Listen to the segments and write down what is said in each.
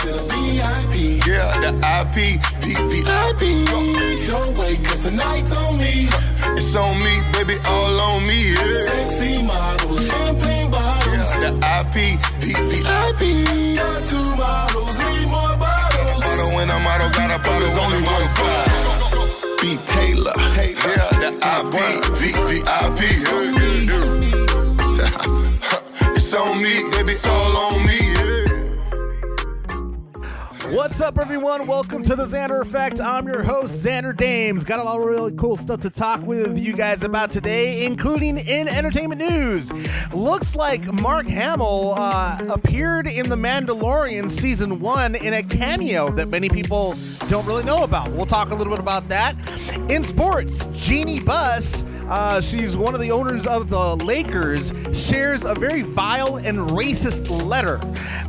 to the VIP. Yeah, the IP, VIP. Don't wait, cause tonight's on me. It's on me, baby, all on me, yeah. Sexy models, champagne bottles. Yeah, the IP, VIP. Got 2 models, 3 more bottles. Bottle when I'm out, got a bottle. There's only one side. Be Taylor. Yeah, the IP, VIP. It's on me, baby, all on me, yeah. What's up, everyone? Welcome to the Xander Effect. I'm your host, Xander Dames. Got a lot of really cool stuff to talk with you guys about today, including in entertainment news. Looks like Mark Hamill appeared in the Mandalorian Season 1 in a cameo that many people don't really know about. We'll talk a little bit about that. In sports, Jeanie Buss, she's one of the owners of the Lakers, shares a very vile and racist letter.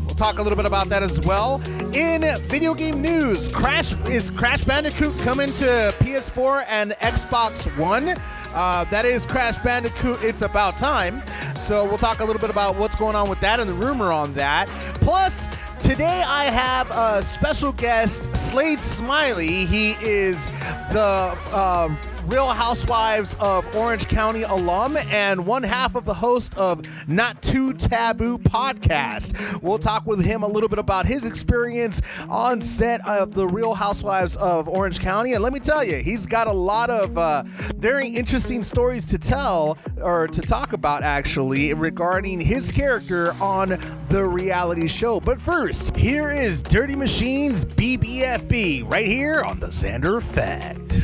We'll talk a little bit about that as well. In video game news, Crash Bandicoot coming to PS4 and Xbox One? That is Crash Bandicoot, It's About Time. So we'll talk a little bit about what's going on with that and the rumor on that. Plus, today I have a special guest, Slade Smiley. He is the Real Housewives of Orange County alum and one half of the host of Too Taboo Podcast. We'll talk with him a little bit about his experience on set of the Real Housewives of Orange County. And let me tell you, he's got a lot of very interesting stories to tell, or to talk about actually, regarding his character on the reality show. But first, here is Dirty Machine's BBFB right here on the Xander Effect.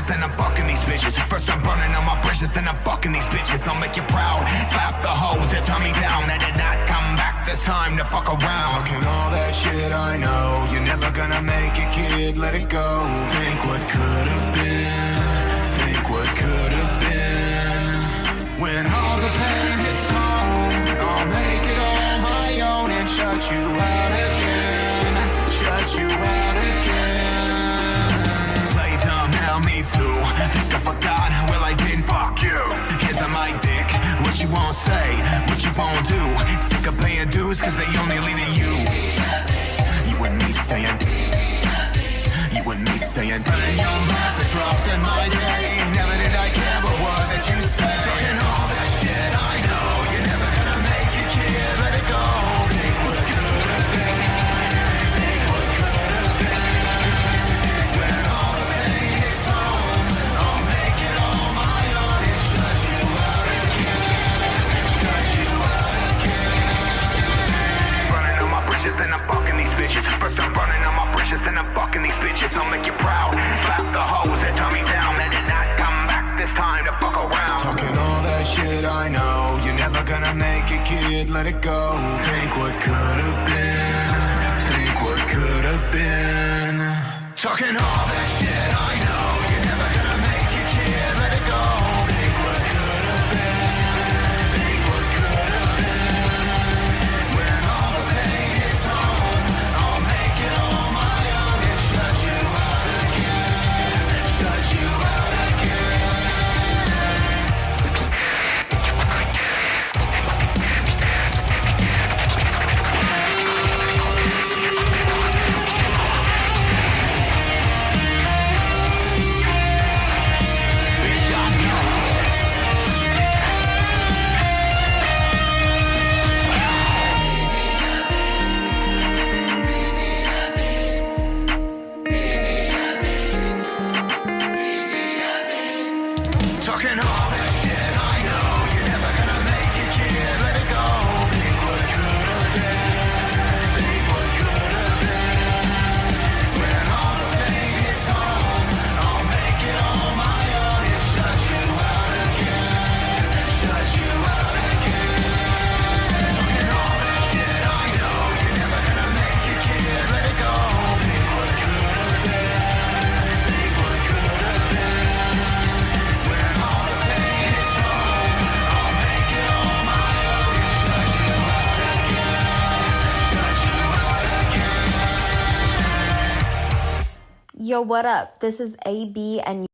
Then I'm fucking these bitches. First I'm burning on my bridges, then I'm fucking these bitches. I'll make you proud. Slap the hoes that turn me down. I did not come back this time to fuck around. Talking all that shit I know. You're never gonna make it, kid, let it go. Think what could have been. Think what could have been. When all the pain hits home, I'll make it on my own and shut you out again. Shut you out again. Me too. Think I forgot, well I did. Fuck you. Here's on my dick. What you won't say, what you won't do. Sick of paying dues cause they only lead to you. You and me saying. You and me saying. Running your mouth disrupting my day. Never did I care what word that you say. Talking all that shit I know. You're never gonna make it, kid. Let it go. Think what could have been. Think what could have been. When all the pain hits home, I'll make it on my own and shut you out again. Shut you out again. Running on my bridges, then I'm fucking these bitches. First I'm running on my bridges, then I'm fucking these bitches. I'll make you proud. Slap the hoes that turn me down. I did not come back this time to fuck around. Talking all that shit I know. You're never gonna make it, kid, let it go. Think what could have been. Think what could have been. Talking all that shit I know. You're never gonna make it, kid, let it go. Think what could have been. Think what could have been. When all the pain hits home, I'll make it on my own and shut you out again. Shut you out again. Yo, what up? This is AB and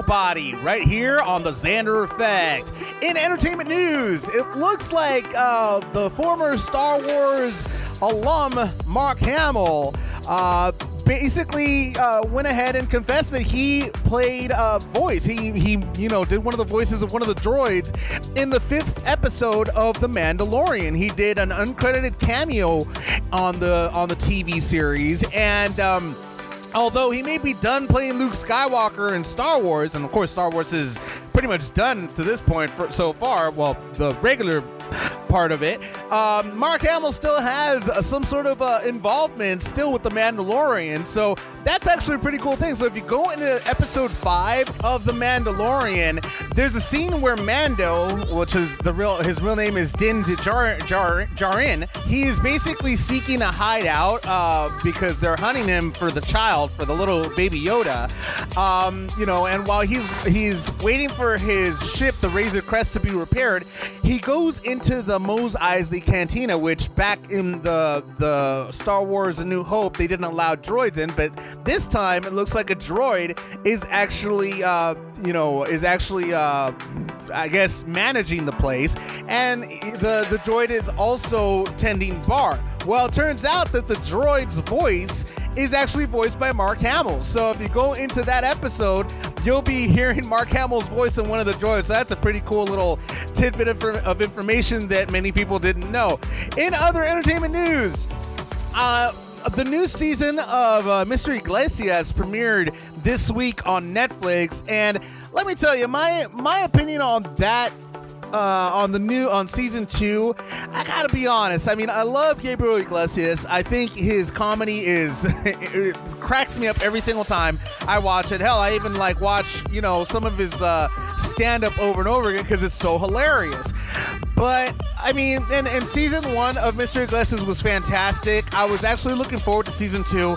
Body right here on the Xander Effect. In entertainment news, it looks like the former Star Wars alum Mark Hamill basically went ahead and confessed that he played a voice. He did one of the voices of one of the droids in the 5th episode of The Mandalorian. He did an uncredited cameo on the TV series, and although he may be done playing Luke Skywalker in Star Wars, and of course Star Wars is pretty much done to this point so far, well, the regular part of it, Mark Hamill still has some sort of involvement still with The Mandalorian, so that's actually a pretty cool thing. So if you go into episode 5 of The Mandalorian, there's a scene where Mando, which is his real name is Din Djarin, he is basically seeking a hideout because they're hunting him for the child, for the little baby Yoda, and while he's waiting for his ship, the Razor Crest, to be repaired, he goes into the the Mos Eisley Cantina, which back in the Star Wars A New Hope, they didn't allow droids in, but this time it looks like a droid is actually, I guess, managing the place, and the droid is also tending bar. Well, it turns out that the droid's voice is actually voiced by Mark Hamill. So if you go into that episode, you'll be hearing Mark Hamill's voice in one of the droids. So that's a pretty cool little tidbit of information that many people didn't know. In other entertainment news, the new season of Mr. Iglesias premiered this week on Netflix, and let me tell you, my opinion on that, on season 2, I gotta be honest. I mean, I love Gabriel Iglesias. I think his comedy it cracks me up every single time I watch it. Hell, I even watch some of his stand-up over and over again because it's so hilarious. But I mean, and season 1 of Mr. Iglesias was fantastic. I was actually looking forward to season 2.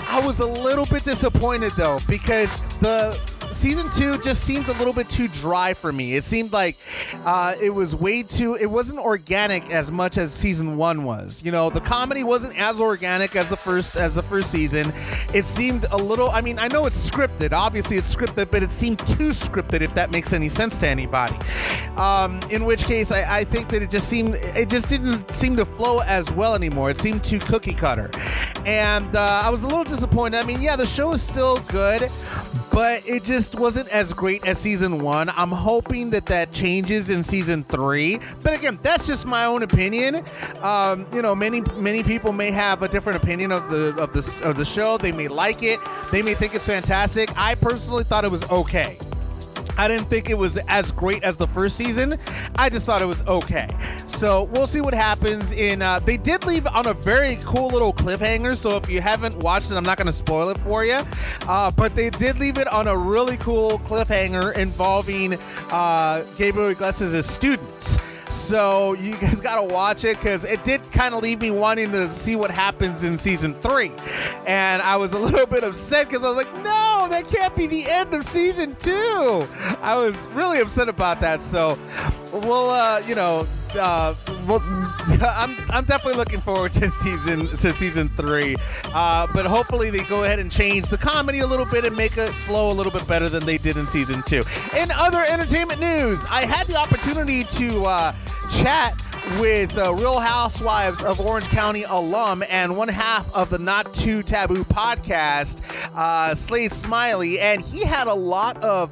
I was a little bit disappointed though, because the season 2 just seemed a little bit too dry for me. It seemed like it wasn't organic as much as season 1 was. The comedy wasn't as organic as the first season. It seemed a little, I mean, I know it's scripted. Obviously it's scripted, but it seemed too scripted, if that makes any sense to anybody. In which case, I think that it just didn't seem to flow as well anymore. It seemed too cookie cutter. And I was a little disappointed. I mean, yeah, the show is still good, but it just wasn't as great as season 1. I'm hoping that changes in season 3. But again, that's just my own opinion. Many people may have a different opinion of the show. They may like it. They may think it's fantastic. I personally thought it was okay. I didn't think it was as great as the first season. I just thought it was okay. So we'll see what happens they did leave on a very cool little cliffhanger. So if you haven't watched it, I'm not going to spoil it for you. But they did leave it on a really cool cliffhanger involving Gabriel Iglesias' students. So you guys gotta watch it, because it did kind of leave me wanting to see what happens in season 3. And I was a little bit upset because I was like, no, that can't be the end of season 2. I was really upset about that. So I'm definitely looking forward to season 3. But hopefully they go ahead and change the comedy a little bit and make it flow a little bit better than they did in season 2. In other entertainment news, I had the opportunity to chat with Real Housewives of Orange County alum and one half of the Not Too Taboo podcast, Slade Smiley, and he had a lot of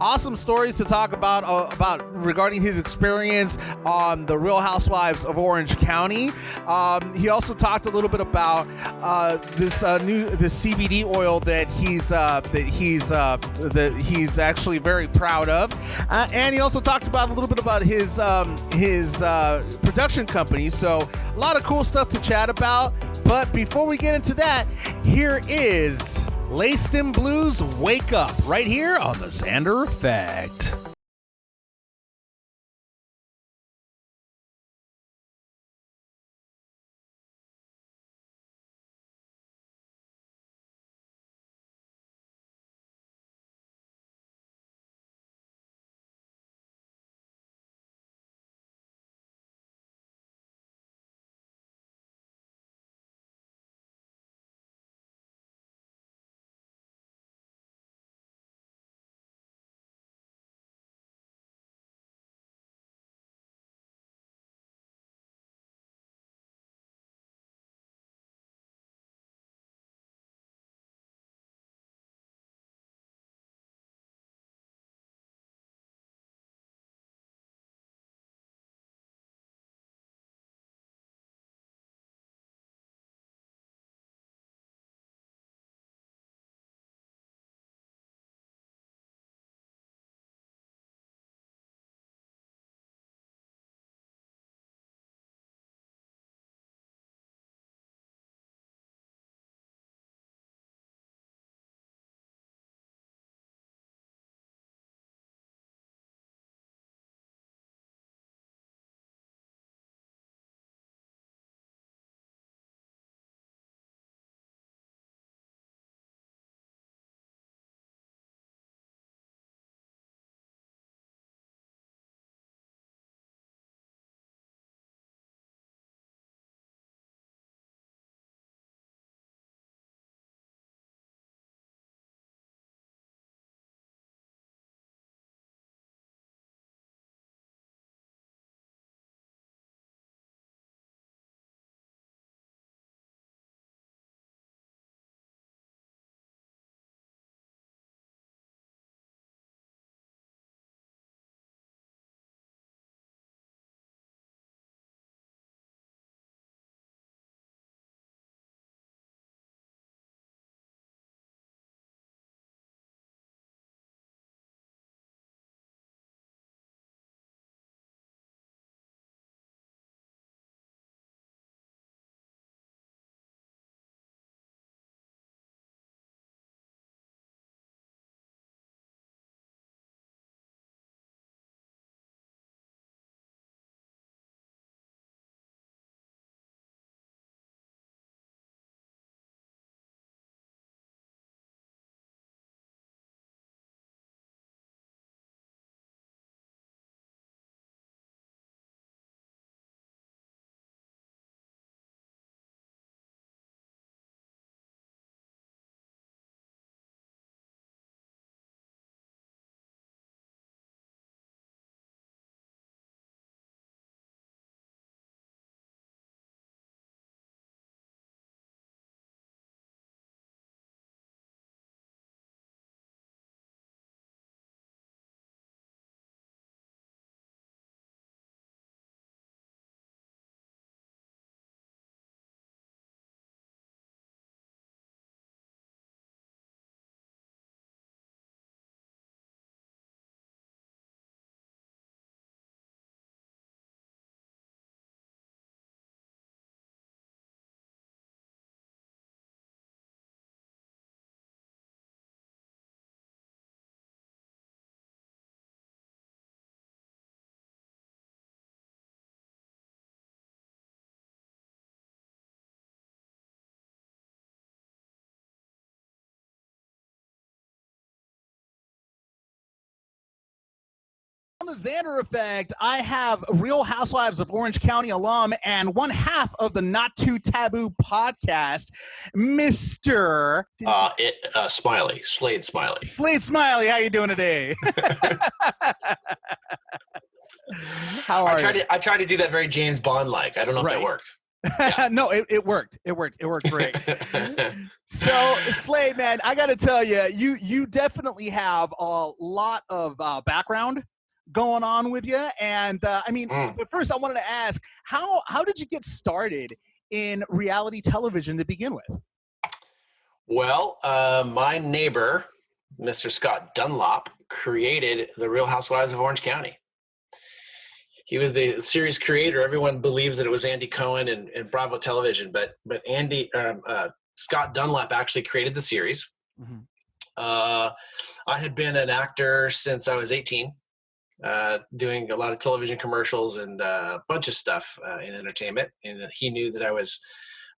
awesome stories to talk about regarding his experience on the Real Housewives of Orange County. He also talked a little bit about this CBD oil that he's actually very proud of, and he also talked about a little bit about his production company. So a lot of cool stuff to chat about. But before we get into that, here is Laced in Blues Wake Up right here on the Xander Effect. On the Xander Effect, I have Real Housewives of Orange County alum and one half of the Not Too Taboo podcast, Mr. Smiley, Slade Smiley. Slade Smiley, how you doing today? How are you? I tried to do that very James Bond-like. I don't know if that worked. Yeah. No, it worked. It worked great. So, Slade, man, I got to tell you, you definitely have a lot of background going on with you. And but first I wanted to ask, how did you get started in reality television to begin with? Well, my neighbor, Mr. Scott Dunlop, created the Real Housewives of Orange County. He was the series creator. Everyone believes that it was Andy Cohen and Bravo Television, but Scott Dunlop actually created the series. Mm-hmm. I had been an actor since I was 18, doing a lot of television commercials and a bunch of stuff in entertainment. And he knew that I was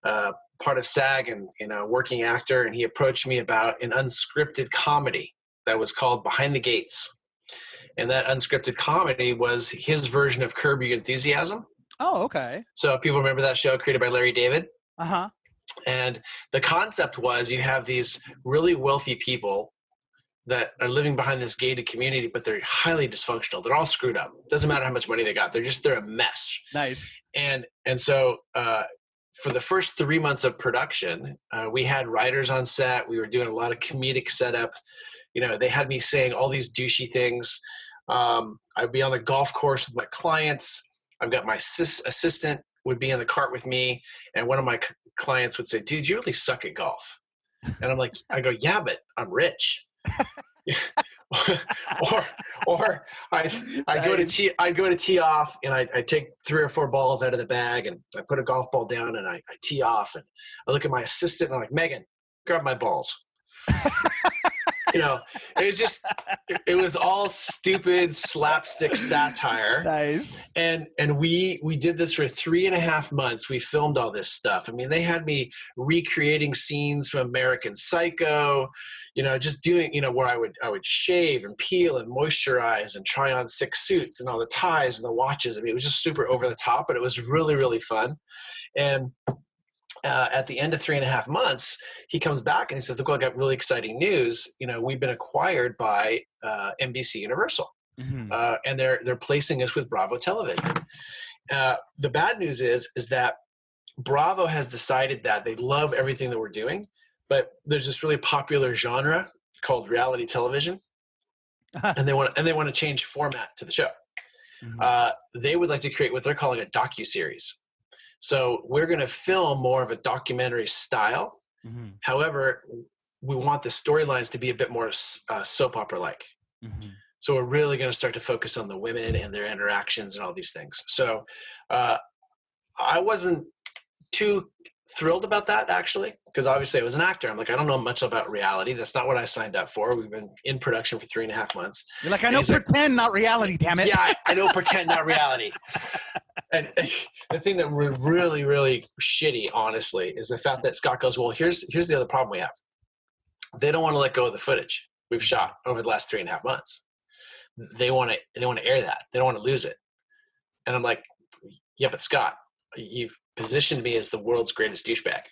part of SAG and working actor, and he approached me about an unscripted comedy that was called Behind the Gates. And that unscripted comedy was his version of Curb Your Enthusiasm. Oh, okay. So people remember that show created by Larry David? Uh-huh. And the concept was you have these really wealthy people that are living behind this gated community, but they're highly dysfunctional. They're all screwed up. Doesn't matter how much money they got. They're a mess. Nice. And so for the first 3 months of production, we had writers on set. We were doing a lot of comedic setup. They had me saying all these douchey things. I'd be on the golf course with my clients. I've got my assistant would be in the cart with me. And one of my clients would say, dude, you really suck at golf. And I'm like, I go, yeah, but I'm rich. or I'd go to tee off, and I take 3 or 4 balls out of the bag, and I put a golf ball down, and I tee off, and I look at my assistant, and I'm like, Megan, grab my balls. It was all stupid slapstick satire. Nice. And we did this for 3.5 months. We filmed all this stuff. I mean, they had me recreating scenes from American Psycho, just doing, where I would shave and peel and moisturize and try on 6 suits and all the ties and the watches. I mean, it was just super over the top, but it was really, really fun. And at the end of 3.5 months, he comes back and he says, look, I got really exciting news. We've been acquired by NBC Universal. Mm-hmm. And they're placing us with Bravo Television. The bad news is that Bravo has decided that they love everything that we're doing, but there's this really popular genre called reality television. and they want to change format to the show. Mm-hmm. They would like to create what they're calling a docuseries. So we're going to film more of a documentary style. Mm-hmm. However, we want the storylines to be a bit more soap opera-like. Mm-hmm. So we're really going to start to focus on the women and their interactions and all these things. So I wasn't too thrilled about that, actually, because obviously I was an actor. I'm like, I don't know much about reality. That's not what I signed up for. We've been in production for 3.5 months. You're like, I know pretend, not reality, damn it. Yeah, I know pretend, not reality. And the thing that we're really, really shitty, honestly, is the fact that Scott goes, well, here's the other problem we have. They don't want to let go of the footage we've shot over the last 3.5 months. They want to air that. They don't want to lose it. And I'm like, yeah, but Scott, you've positioned me as the world's greatest douchebag.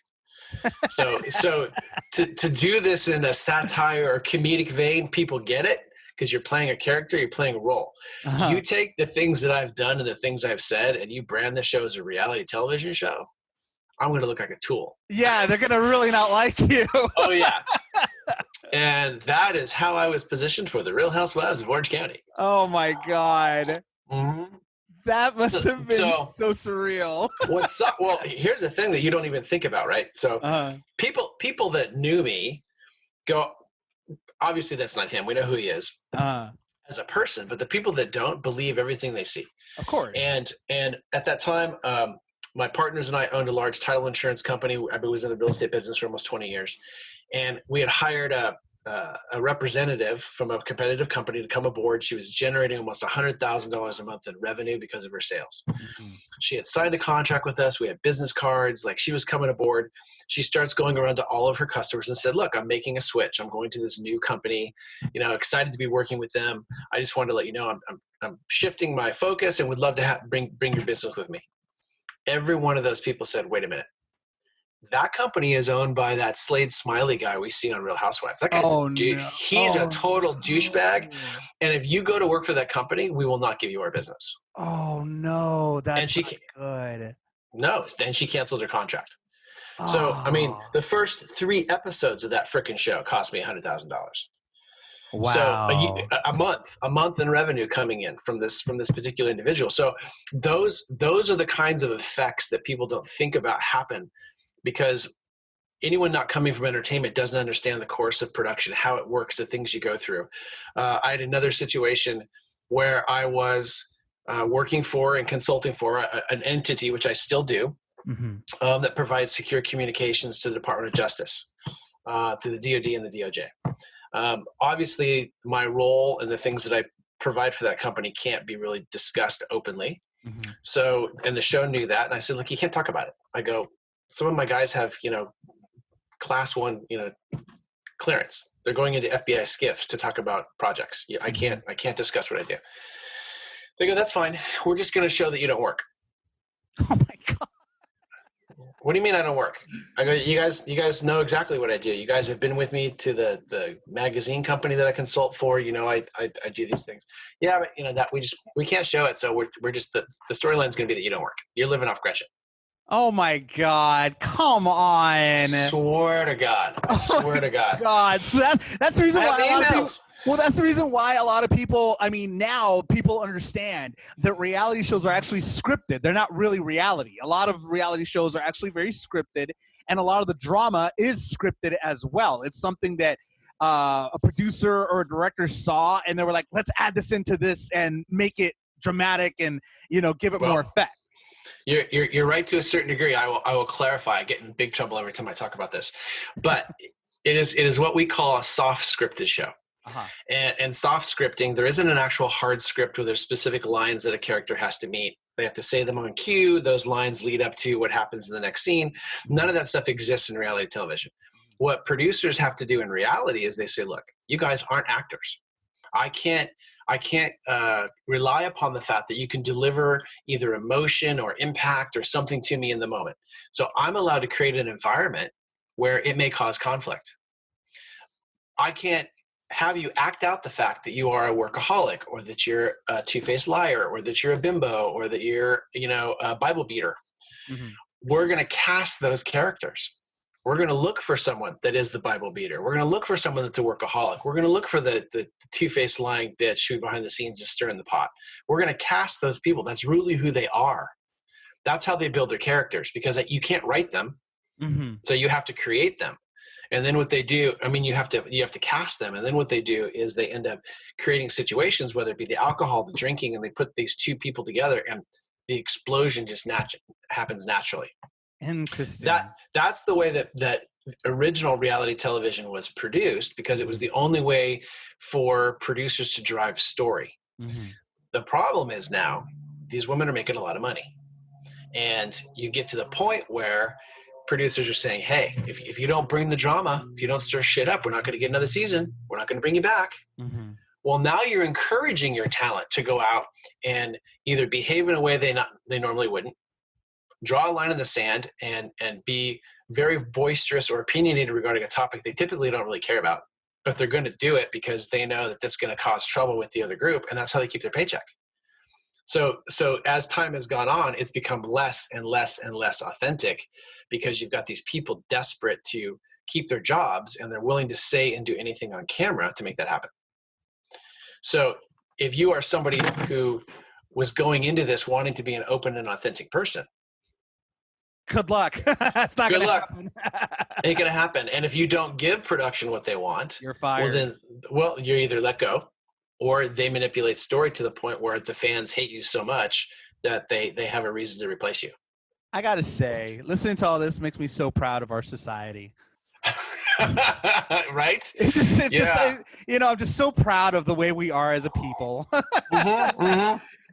So to do this in a satire or comedic vein, people get it. Because you're playing a character, you're playing a role. Uh-huh. You take the things that I've done and the things I've said, and you brand the show as a reality television show, I'm going to look like a tool. Yeah, they're going to really not like you. Oh, yeah. And that is how I was positioned for the Real Housewives of Orange County. Oh, my God. Mm-hmm. That must have been so surreal. Well, here's the thing that you don't even think about, right? So people that knew me go, obviously that's not him. We know who he is as a person, but the people that don't believe everything they see. Of course. And at that time, my partners and I owned a large title insurance company. I was in the real estate business for almost 20 years. And we had hired a representative from a competitive company to come aboard. She was generating almost $100,000 a month in revenue because of her sales. Mm-hmm. She had signed a contract with us. We had business cards. Like, she was coming aboard. She starts going around to all of her customers and said, look, I'm making a switch. I'm going to this new company, excited to be working with them. I just wanted to let you know, shifting my focus and would love to bring your business with me. Every one of those people said, wait a minute. That company is owned by that Slade Smiley guy we see on Real Housewives. That guy's a dude. No. He's a total douchebag. And if you go to work for that company, we will not give you our business. Oh, no. That's not good. No. Then she canceled her contract. Oh. So, I mean, the first 3 episodes of that frickin' show cost me $100,000. Wow. So a month in revenue coming in from this particular individual. So those are the kinds of effects that people don't think about happen, because anyone not coming from entertainment doesn't understand the course of production, how it works, the things you go through. I had another situation where I was working for and consulting for an entity, which I still do, that provides secure communications to the Department of Justice, to the DOD and the DOJ. Obviously, my role and the things that I provide for that company can't be really discussed openly. So, and the show knew that. And I said, look, you can't talk about it. I go, some of my guys have, class 1, clearance. They're going into FBI SCIFs to talk about projects. I can't discuss what I do. They go, that's fine. We're just going to show that you don't work. Oh my God. What do you mean I don't work? I go, you guys know exactly what I do. You guys have been with me to the magazine company that I consult for. I do these things. Yeah, but that we can't show it. So we're just the storyline is going to be that you don't work. You're living off Gretchen. Oh my God! Come on! Swear to God! I swear to God! God, so that's the reason why a lot of people. Well, that's the reason why a lot of people. I mean, now people understand that reality shows are actually scripted. They're not really reality. A lot of reality shows are actually very scripted, and a lot of the drama is scripted as well. It's something that a producer or a director saw, and they were like, "Let's add this into this and make it dramatic and give it more effect." You're right to a certain degree. I will clarify. I get in big trouble every time I talk about this, but it is what we call a soft scripted show. And soft scripting, there isn't an actual hard script where there's specific lines that a character has to meet. They have to say them on cue. Those lines lead up to what happens in the next scene. None of that stuff exists in reality television. What producers have to do in reality is they say, look, you guys aren't actors. I can't rely upon the fact that you can deliver either emotion or impact or something to me in the moment. So I'm allowed to create an environment where it may cause conflict. I can't have you act out the fact that you are a workaholic, or that you're a two-faced liar, or that you're a bimbo, or that you're, a Bible beater. We're going to cast those characters. We're going to look for someone that is the Bible beater. We're going to look for someone that's a workaholic. We're going to look for the two-faced lying bitch who behind the scenes is stirring the pot. We're going to cast those people. That's really who they are. That's how they build their characters, because you can't write them. So you have to create them. And then what they do, you have to cast them. And then what they do is they end up creating situations, whether it be the alcohol, the drinking, and they put these two people together, and the explosion just happens naturally. Interesting. That's the way that original reality television was produced, because it was the only way for producers to drive story. The problem is now these women are making a lot of money, and you get to the point where producers are saying, hey, if you don't bring the drama, if you don't stir shit up, we're not going to get another season. We're not going to bring you back. Well, now you're encouraging your talent to go out and either behave in a way they normally wouldn't, draw a line in the sand, and be very boisterous or opinionated regarding a topic they typically don't really care about, but they're going to do it because they know that that's going to cause trouble with the other group, and that's how they keep their paycheck. So as time has gone on, it's become less and less and less authentic, because you've got these people desperate to keep their jobs, and they're willing to say and do anything on camera to make that happen. So if you are somebody who was going into this wanting to be an open and authentic person, good luck. It's not going to happen. Ain't going to happen. And if you don't give production what they want, you're fired. Well, you're either let go, or they manipulate story to the point where the fans hate you so much that they have a reason to replace you. I got to say, listening to all this makes me so proud of our society. Right? Just, I'm just so proud of the way we are as a people.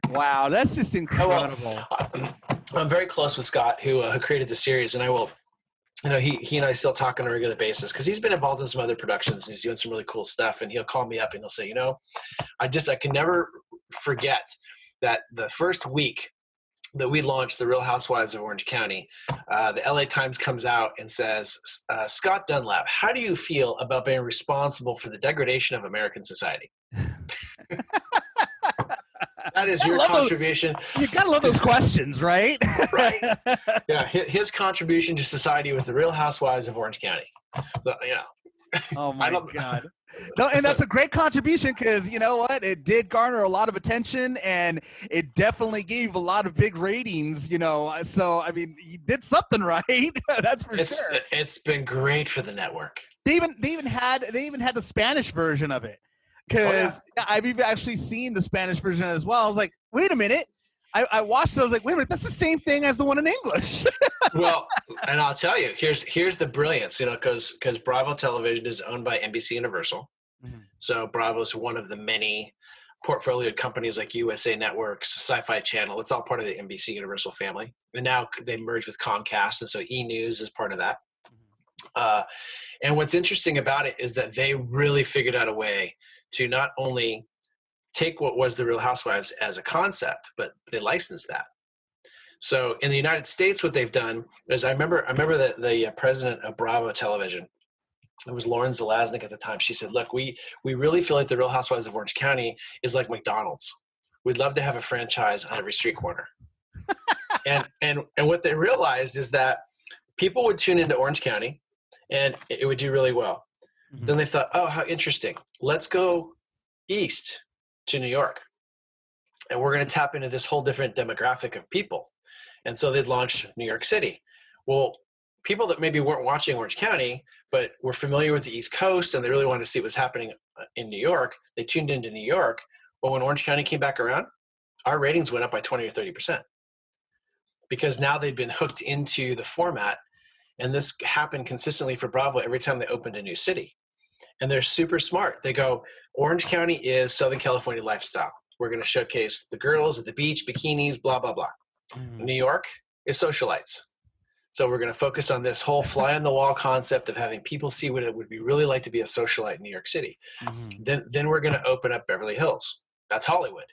Wow, that's just incredible. I'm very close with Scott, who created the series, and I will, he and I still talk on a regular basis, because he's been involved in some other productions, and he's doing some really cool stuff, and he'll call me up and he'll say, I can never forget that the first week that we launched the Real Housewives of Orange County, the LA Times comes out and says, Scott Dunlap, how do you feel about being responsible for the degradation of American society? That is your contribution. You gotta love those questions, right? Right. Yeah, his contribution to society was the Real Housewives of Orange County. So, Oh my God. No, and that's a great contribution because you know what? It did garner a lot of attention and it definitely gave a lot of big ratings, So, I mean, you did something right. That's for sure. It's been great for the network. They even had the Spanish version of it because I've even actually seen the Spanish version as well. I was like, wait a minute. I watched it. I was like, wait a minute. That's the same thing as the one in English. Well, and I'll tell you, here's the brilliance, because Bravo Television is owned by NBC Universal. Mm-hmm. So Bravo is one of the many portfolio companies like USA Networks, Sci-Fi Channel. It's all part of the NBC Universal family. And now they merged with Comcast, and so E! News is part of that. And what's interesting about it is that they really figured out a way to not only take what was the Real Housewives as a concept, but they licensed that. So in the United States, what they've done is I remember the president of Bravo Television, it was Lauren Zalaznik at the time. She said, look, we really feel like the Real Housewives of Orange County is like McDonald's. We'd love to have a franchise on every street corner. and what they realized is that people would tune into Orange County and it would do really well. Mm-hmm. Then they thought, oh, how interesting. Let's go east to New York. And we're going to tap into this whole different demographic of people. And so they'd launch New York City. Well, people that maybe weren't watching Orange County, but were familiar with the East Coast and they really wanted to see what was happening in New York, they tuned into New York. Well, when Orange County came back around, our ratings went up by 20 or 30% because now they'd been hooked into the format. And this happened consistently for Bravo every time they opened a new city. And they're super smart. They go, Orange County is Southern California lifestyle. We're going to showcase the girls at the beach, bikinis, blah, blah, blah. Mm-hmm. New York is socialites. So we're going to focus on this whole fly on the wall concept of having people see what it would be really like to be a socialite in New York City. Mm-hmm. Then we're going to open up Beverly Hills. That's Hollywood.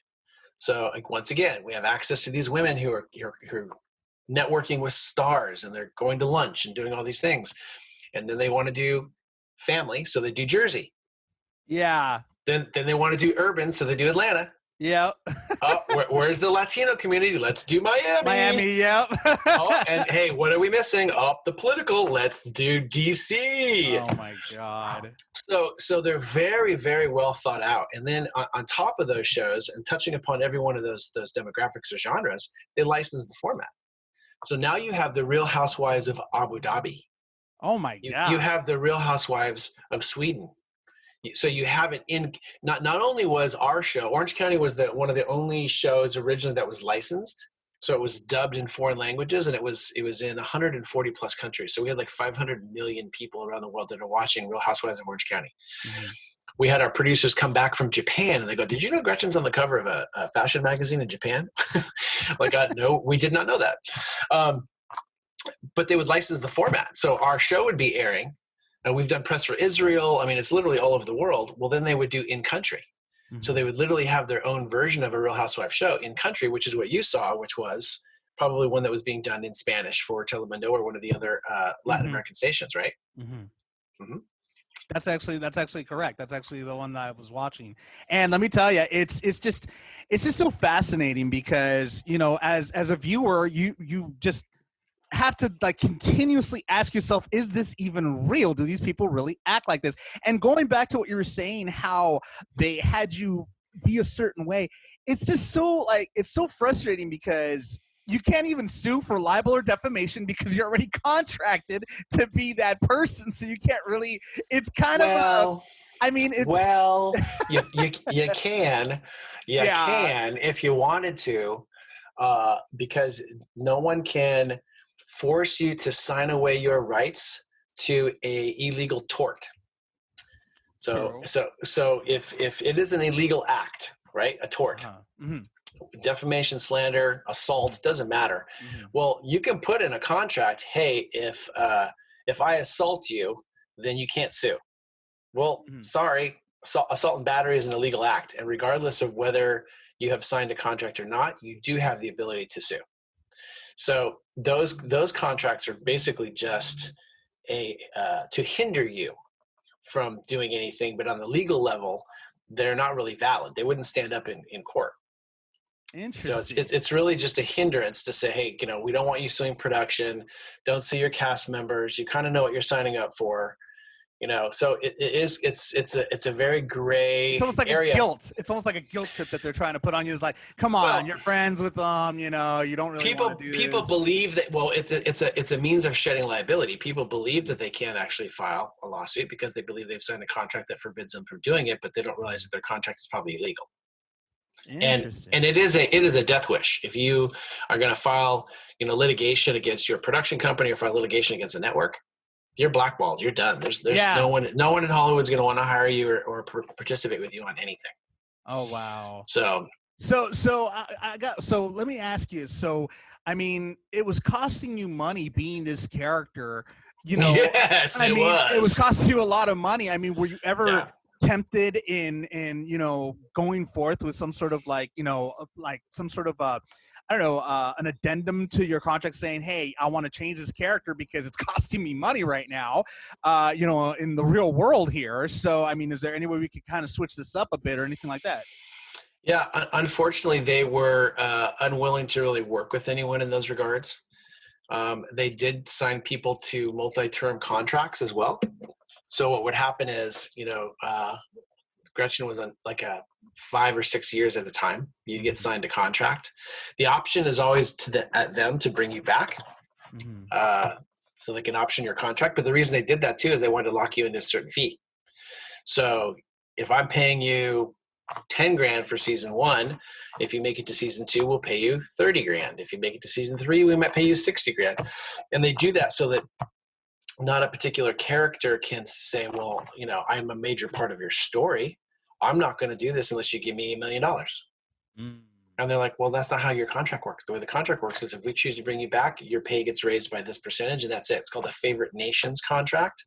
So like, once again, we have access to these women who are networking with stars and they're going to lunch and doing all these things. And then they want to do family. So they do Jersey. Yeah. Then they want to do urban. So they do Atlanta. Yeah. Where's the Latino community? Let's do Miami. Miami, yep. Oh, and hey, what are we missing? The political. Let's do DC. Oh my God. So they're very, very well thought out. And then on top of those shows and touching upon every one of those demographics or genres, they license the format. So now you have the Real Housewives of Abu Dhabi. Oh my God. You have the Real Housewives of Sweden. So you have it in, not only was our show, Orange County was one of the only shows originally that was licensed. So it was dubbed in foreign languages and it was in 140 plus countries. So we had like 500 million people around the world that are watching Real Housewives of Orange County. Mm-hmm. We had our producers come back from Japan and they go, did you know Gretchen's on the cover of a fashion magazine in Japan? Like, no, we did not know that. But they would license the format. So our show would be airing. And we've done press for Israel. I mean, it's literally all over the world. Well, then they would do in country. Mm-hmm. So they would literally have their own version of a Real Housewives show in country, which is what you saw, which was probably one that was being done in Spanish for Telemundo or one of the other Latin American stations, right? Mm-hmm. Mm-hmm. That's actually correct. That's actually the one that I was watching. And let me tell you, it's just so fascinating because, as a viewer, you just have to like continuously ask yourself, is this even real? Do these people really act like this? And going back to what you were saying, how they had you be a certain way, it's just so it's so frustrating because you can't even sue for libel or defamation because you're already contracted to be that person. So you can't really, it's kind of, I mean, it's. Well, you can if you wanted to, because no one can force you to sign away your rights to a illegal tort. So if it is an illegal act, right? A tort, defamation, slander, assault, doesn't matter. Mm-hmm. Well, you can put in a contract, hey, if I assault you, then you can't sue. Well, sorry, assault and battery is an illegal act. And regardless of whether you have signed a contract or not, you do have the ability to sue. So those contracts are basically just to hinder you from doing anything. But on the legal level, they're not really valid. They wouldn't stand up in court. Interesting. So it's really just a hindrance to say, hey, we don't want you suing production. Don't sue your cast members. You kind of know what you're signing up for. So it's a very gray It's almost like area. a guilt. It's almost like a guilt trip that they're trying to put on you. It's like, come on, you're friends with them. You don't really want to do this. People believe that. Well, it's a means of shedding liability. People believe that they can't actually file a lawsuit because they believe they've signed a contract that forbids them from doing it, but they don't realize that their contract is probably illegal. And it is a death wish. If you are going to file litigation against your production company or file litigation against a network, you're blackballed. You're done. There's no one in Hollywood's going to want to hire you or participate with you on anything. Oh wow. So let me ask you. So I mean, it was costing you money being this character. Yes, it was. It was costing you a lot of money. I mean, were you ever tempted in going forth with some sort of an addendum to your contract saying, hey, I want to change this character because it's costing me money right now, in the real world here. So, I mean, is there any way we could kind of switch this up a bit or anything like that? Yeah, unfortunately, they were unwilling to really work with anyone in those regards. They did sign people to multi-term contracts as well. So what would happen is, Gretchen was on like a 5 or 6 years at a time. You get signed a contract. The option is always at them to bring you back. Mm-hmm. So they can option your contract. But the reason they did that too is they wanted to lock you into a certain fee. So if I'm paying you $10,000 for season 1, if you make it to season 2, we'll pay you $30,000. If you make it to season 3, we might pay you $60,000. And they do that so that not a particular character can say, well, I'm a major part of your story. I'm not going to do this unless you give me $1 million. Mm. And they're like, well, that's not how your contract works. The way the contract works is if we choose to bring you back, your pay gets raised by this percentage, and that's it. It's called a favorite nations contract.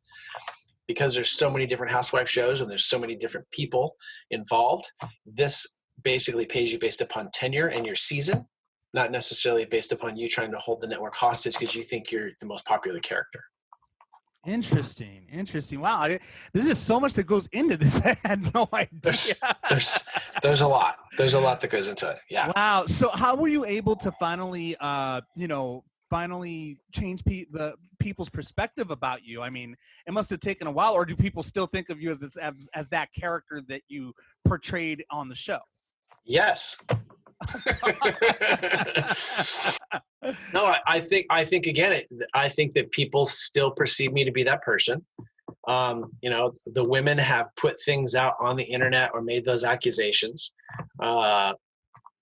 Because there's so many different housewife shows and there's so many different people involved, this basically pays you based upon tenure and your season, not necessarily based upon you trying to hold the network hostage because you think you're the most popular character. Interesting. Wow, there's just so much that goes into this. I had no idea. There's a lot. There's a lot that goes into it. Yeah. Wow. So how were you able to finally change the people's perspective about you? I mean, it must have taken a while, or do people still think of you as that character that you portrayed on the show? Yes. No, I think again, I think that people still perceive me to be that person. The women have put things out on the internet or made those accusations, and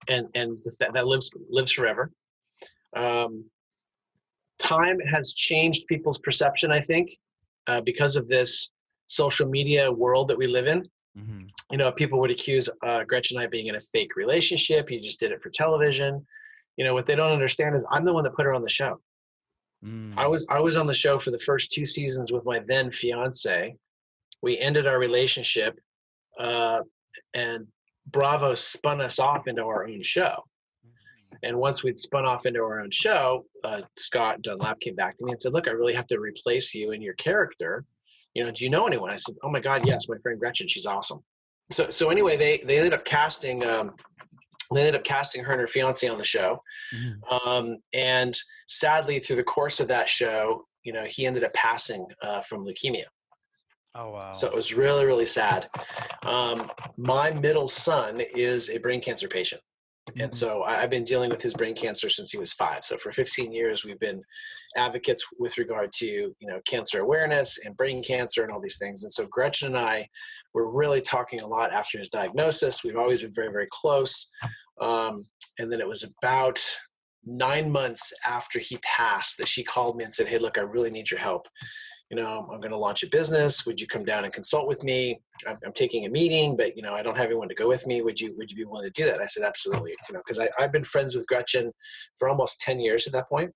that lives forever. Time has changed people's perception, I think, because of this social media world that we live in. Mm-hmm. People would accuse Gretchen and I being in a fake relationship. You just did it for television. What they don't understand is I'm the one that put her on the show. Mm. I was on the show for the first 2 seasons with my then fiance. We ended our relationship, and Bravo spun us off into our own show. And once we'd spun off into our own show, Scott Dunlap came back to me and said, look, I really have to replace you in your character. Do you know anyone? I said, oh my God, yes, my friend Gretchen, she's awesome. So anyway, they ended up casting her and her fiance on the show. Mm-hmm. And sadly, through the course of that show, he ended up passing from leukemia. Oh, wow. So it was really, really sad. My middle son is a brain cancer patient. Mm-hmm. And so I've been dealing with his brain cancer since he was 5. So for 15 years, we've been advocates with regard to, cancer awareness and brain cancer and all these things. And so Gretchen and I were really talking a lot after his diagnosis. We've always been very, very close. And then it was about 9 months after he passed that she called me and said, hey, look, I really need your help. I'm going to launch a business. Would you come down and consult with me? I'm taking a meeting, but, I don't have anyone to go with me. Would you be willing to do that? I said, absolutely. Because I've been friends with Gretchen for almost 10 years at that point.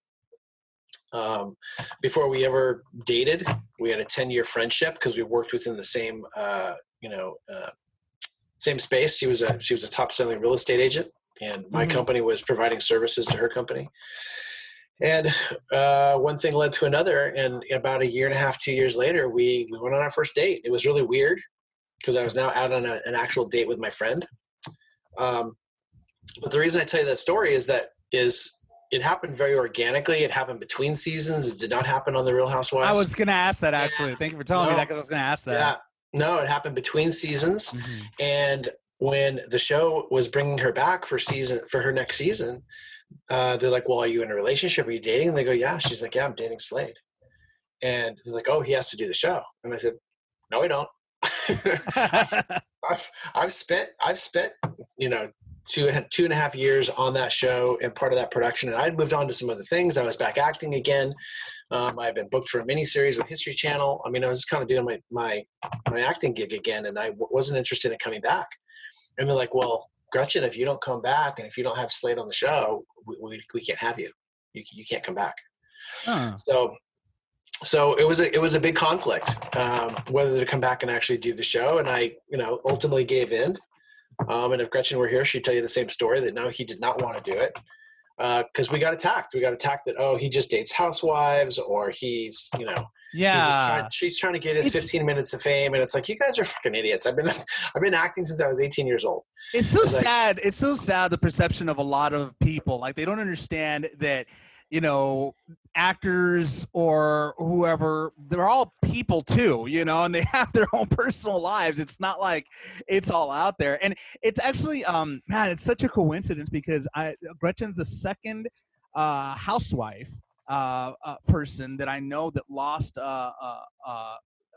Before we ever dated, we had a 10-year friendship because we worked within the same, same space. She was a top selling real estate agent, and my company was providing services to her company. And one thing led to another, and about a year and a half, 2 years later, we went on our first date. It was really weird because I was now out on an actual date with my friend. But the reason I tell you that story is it happened very organically. It happened between seasons. It did not happen on The Real Housewives. I was going to ask that, actually. Yeah. Thank you for telling me that, because I was going to ask that. Yeah. No, it happened between seasons. And when the show was bringing her back for her next season, they're like, well, are you in a relationship? Are you dating? And they go, yeah. She's like, yeah, I'm dating Slade. And they're like, oh, he has to do the show. And I said, no, I don't. I've spent, 2.5 years on that show and part of that production. And I'd moved on to some other things. I was back acting again. I've been booked for a miniseries with History Channel. I mean, I was just kind of doing my acting gig again, and I wasn't interested in coming back. And they're like, well, Gretchen, if you don't come back and if you don't have Slade on the show, we can't have you. You can't come back. Huh. So it was a big conflict, whether to come back and actually do the show. And I, ultimately gave in. And if Gretchen were here, she'd tell you the same story, that no, he did not want to do it. Because we got attacked. We got attacked that, oh, he just dates housewives, or he's, she's trying to get his 15 minutes of fame. And it's like, you guys are fucking idiots. I've been acting since I was 18 years old. It's so sad. It's so sad, the perception of a lot of people. Like, they don't understand that, actors or whoever, they're all people too, and they have their own personal lives. It's not like it's all out there. And it's actually, man, it's such a coincidence, because Gretchen's the second housewife person that I know that lost a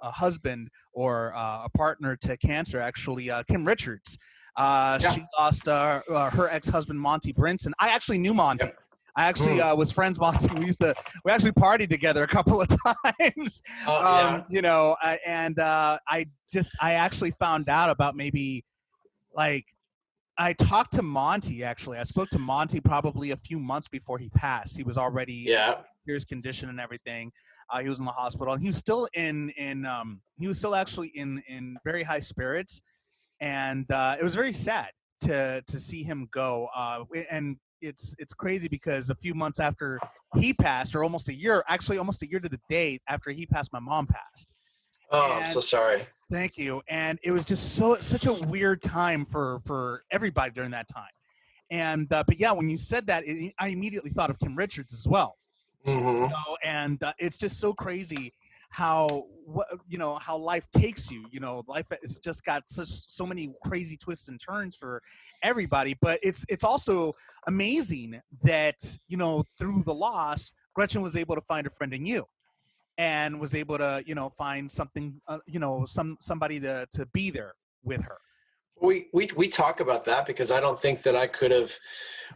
husband or a partner to cancer. Actually, Kim Richards. She lost her ex-husband, Monty Brinson. I actually knew Monty. Yep. I actually was friends with Monty. We actually partied together a couple of times. I actually found out about, maybe, like, I talked to Monty, actually. I spoke to Monty probably a few months before he passed. He was already serious condition and everything. He was in the hospital, and he was still actually in very high spirits. And it was very sad to see him go. And it's crazy, because a few months after he passed, or almost a year to the day after he passed, my mom passed. Oh, I'm so sorry. Thank you. And it was just such a weird time for everybody during that time. And but yeah, when you said that, I immediately thought of Kim Richards as well. Mm-hmm. And it's just so crazy how life takes you. Life has just got so many crazy twists and turns for everybody. But it's also amazing that through the loss, Gretchen was able to find a friend in you, and was able to find something somebody to be there with her. We talk about that, because I don't think that I could have.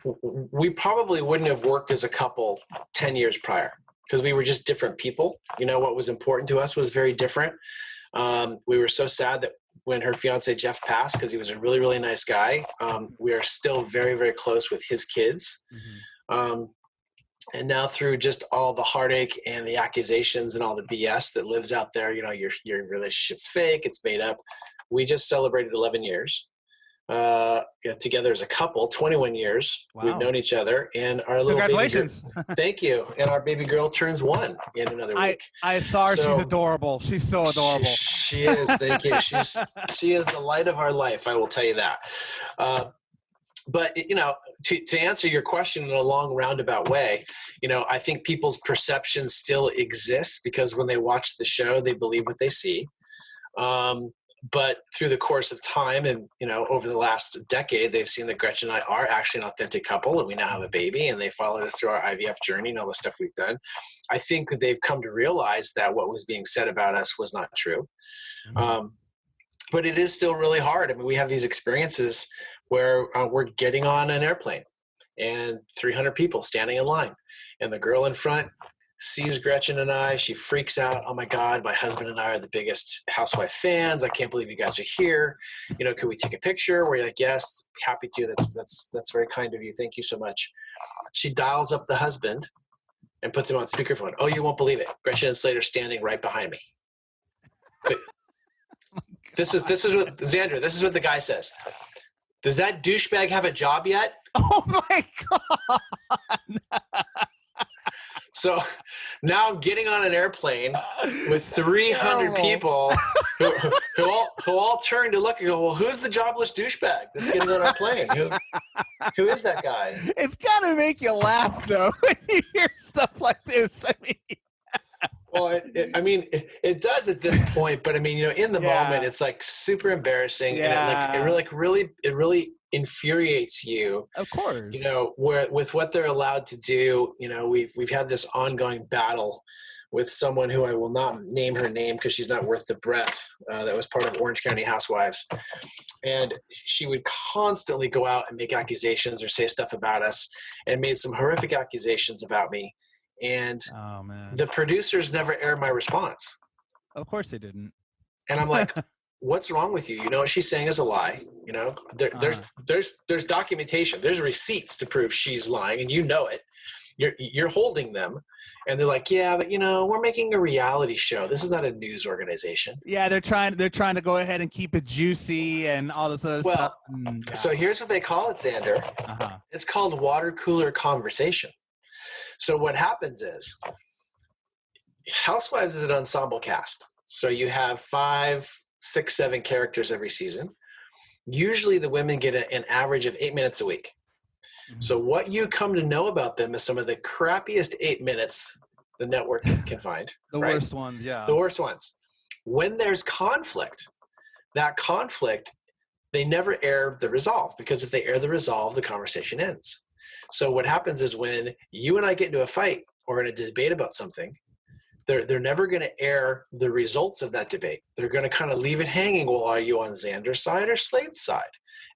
We probably wouldn't have worked as a couple 10 years prior, because we were just different people. What was important to us was very different. We were so sad that when her fiance Jeff passed, because he was a really, really nice guy. We are still very, very close with his kids. Mm-hmm. And now, through just all the heartache and the accusations and all the BS that lives out there, your relationship's fake, it's made up. We just celebrated 11 years. Together as a couple, 21 years. Wow. We've known each other, and our little congratulations. Thank you. And our baby girl turns 1 in another week. I saw her. She's adorable. She's so adorable. She is. Thank you. She is the light of our life. I will tell you that. But to answer your question in a long roundabout way, I think people's perception still exists, because when they watch the show, they believe what they see. But through the course of time and, over the last decade, they've seen that Gretchen and I are actually an authentic couple, and we now have a baby, and they followed us through our IVF journey and all the stuff we've done. I think they've come to realize that what was being said about us was not true. Mm-hmm. But it is still really hard. I mean, we have these experiences where we're getting on an airplane and 300 people standing in line, and the girl in front sees Gretchen and I. She freaks out. Oh my God, my husband and I are the biggest housewife fans. I can't believe you guys are here. Could we take a picture? We're like, yes, happy to. That's very kind of you. Thank you so much. She dials up the husband and puts him on speakerphone. Oh, you won't believe it. Gretchen and Slade are standing right behind me. But This is what Xander. This is what the guy says. Does that douchebag have a job yet? Oh my God. So now I'm getting on an airplane with 300 people who all turn to look and go, well, who's the jobless douchebag that's getting on our plane? Who is that guy? It's got to make you laugh, though, when you hear stuff like this. I mean, well, it does at this point, but I mean, in the moment, it's like super embarrassing, and it really infuriates you. Of course, where with what they're allowed to do. We've had this ongoing battle with someone who I will not name her name because she's not worth the breath. That was part of Orange County Housewives, and she would constantly go out and make accusations or say stuff about us, and made some horrific accusations about me. And the producers never aired my response. Of course they didn't. And I'm like, what's wrong with you? What she's saying is a lie. There's documentation. There's receipts to prove she's lying, and it. You're holding them, and they're like, yeah, but we're making a reality show. This is not a news organization. Yeah, they're trying to go ahead and keep it juicy and all this other stuff. So here's what they call it, Xander. It's called water cooler conversation. So what happens is Housewives is an ensemble cast. So you have 5, 6, 7 characters every season. Usually the women get an average of 8 minutes a week. Mm-hmm. So what you come to know about them is some of the crappiest 8 minutes the network can find. The worst ones, yeah. The worst ones. When there's conflict, they never air the resolve, because if they air the resolve, the conversation ends. So what happens is when you and I get into a fight or in a debate about something, they're never going to air the results of that debate. They're going to kind of leave it hanging. Well, are you on Xander's side or Slade's side?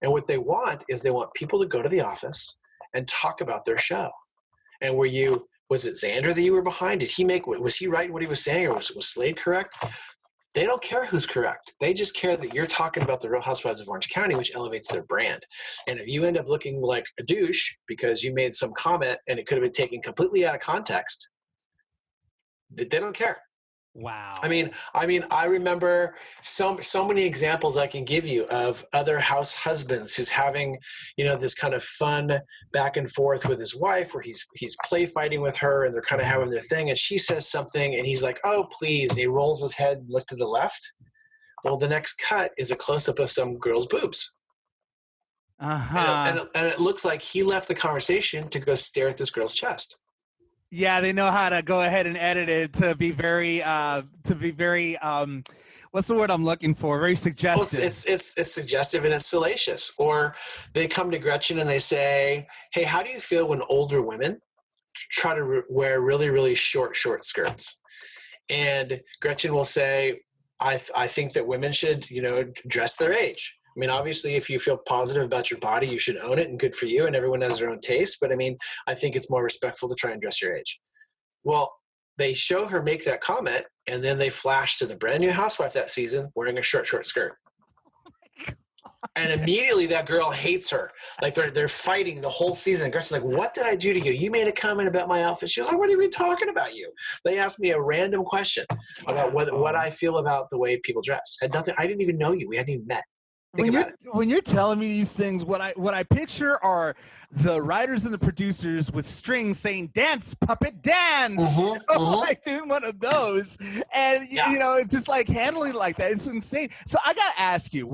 And what they want is they want people to go to the office and talk about their show. And was it Xander that you were behind? Was he right in what he was saying, or was Slade correct? They don't care who's correct. They just care that you're talking about the Real Housewives of Orange County, which elevates their brand. And if you end up looking like a douche because you made some comment and it could have been taken completely out of context, they don't care. Wow. I mean, I remember so many examples I can give you of other house husbands who's having, this kind of fun back and forth with his wife, where he's play fighting with her and they're kind of having their thing, and she says something and he's like, oh, please. And he rolls his head and look to the left. Well, the next cut is a close up of some girl's boobs. And it looks like he left the conversation to go stare at this girl's chest. Yeah, they know how to go ahead and edit it to be very what's the word I'm looking for? Very suggestive. Well, it's suggestive and it's salacious. Or they come to Gretchen and they say, hey, how do you feel when older women try to wear really, really short skirts? And Gretchen will say, I think that women should, dress their age. I mean, obviously, if you feel positive about your body, you should own it, and good for you, and everyone has their own taste. But I mean, I think it's more respectful to try and dress your age. Well, they show her make that comment, and then they flash to the brand new housewife that season wearing a short skirt. And immediately that girl hates her. Like they're fighting the whole season. Gretchen's like, what did I do to you? You made a comment about my outfit. She was like, what are we talking about you? They asked me a random question about what I feel about the way people dress. Had nothing. I didn't even know you. We hadn't even met. When you're telling me these things, what I picture are the writers and the producers with strings saying "dance, puppet, dance." Like doing one of those, and it's just like handling it like that. It's insane. So I gotta ask you,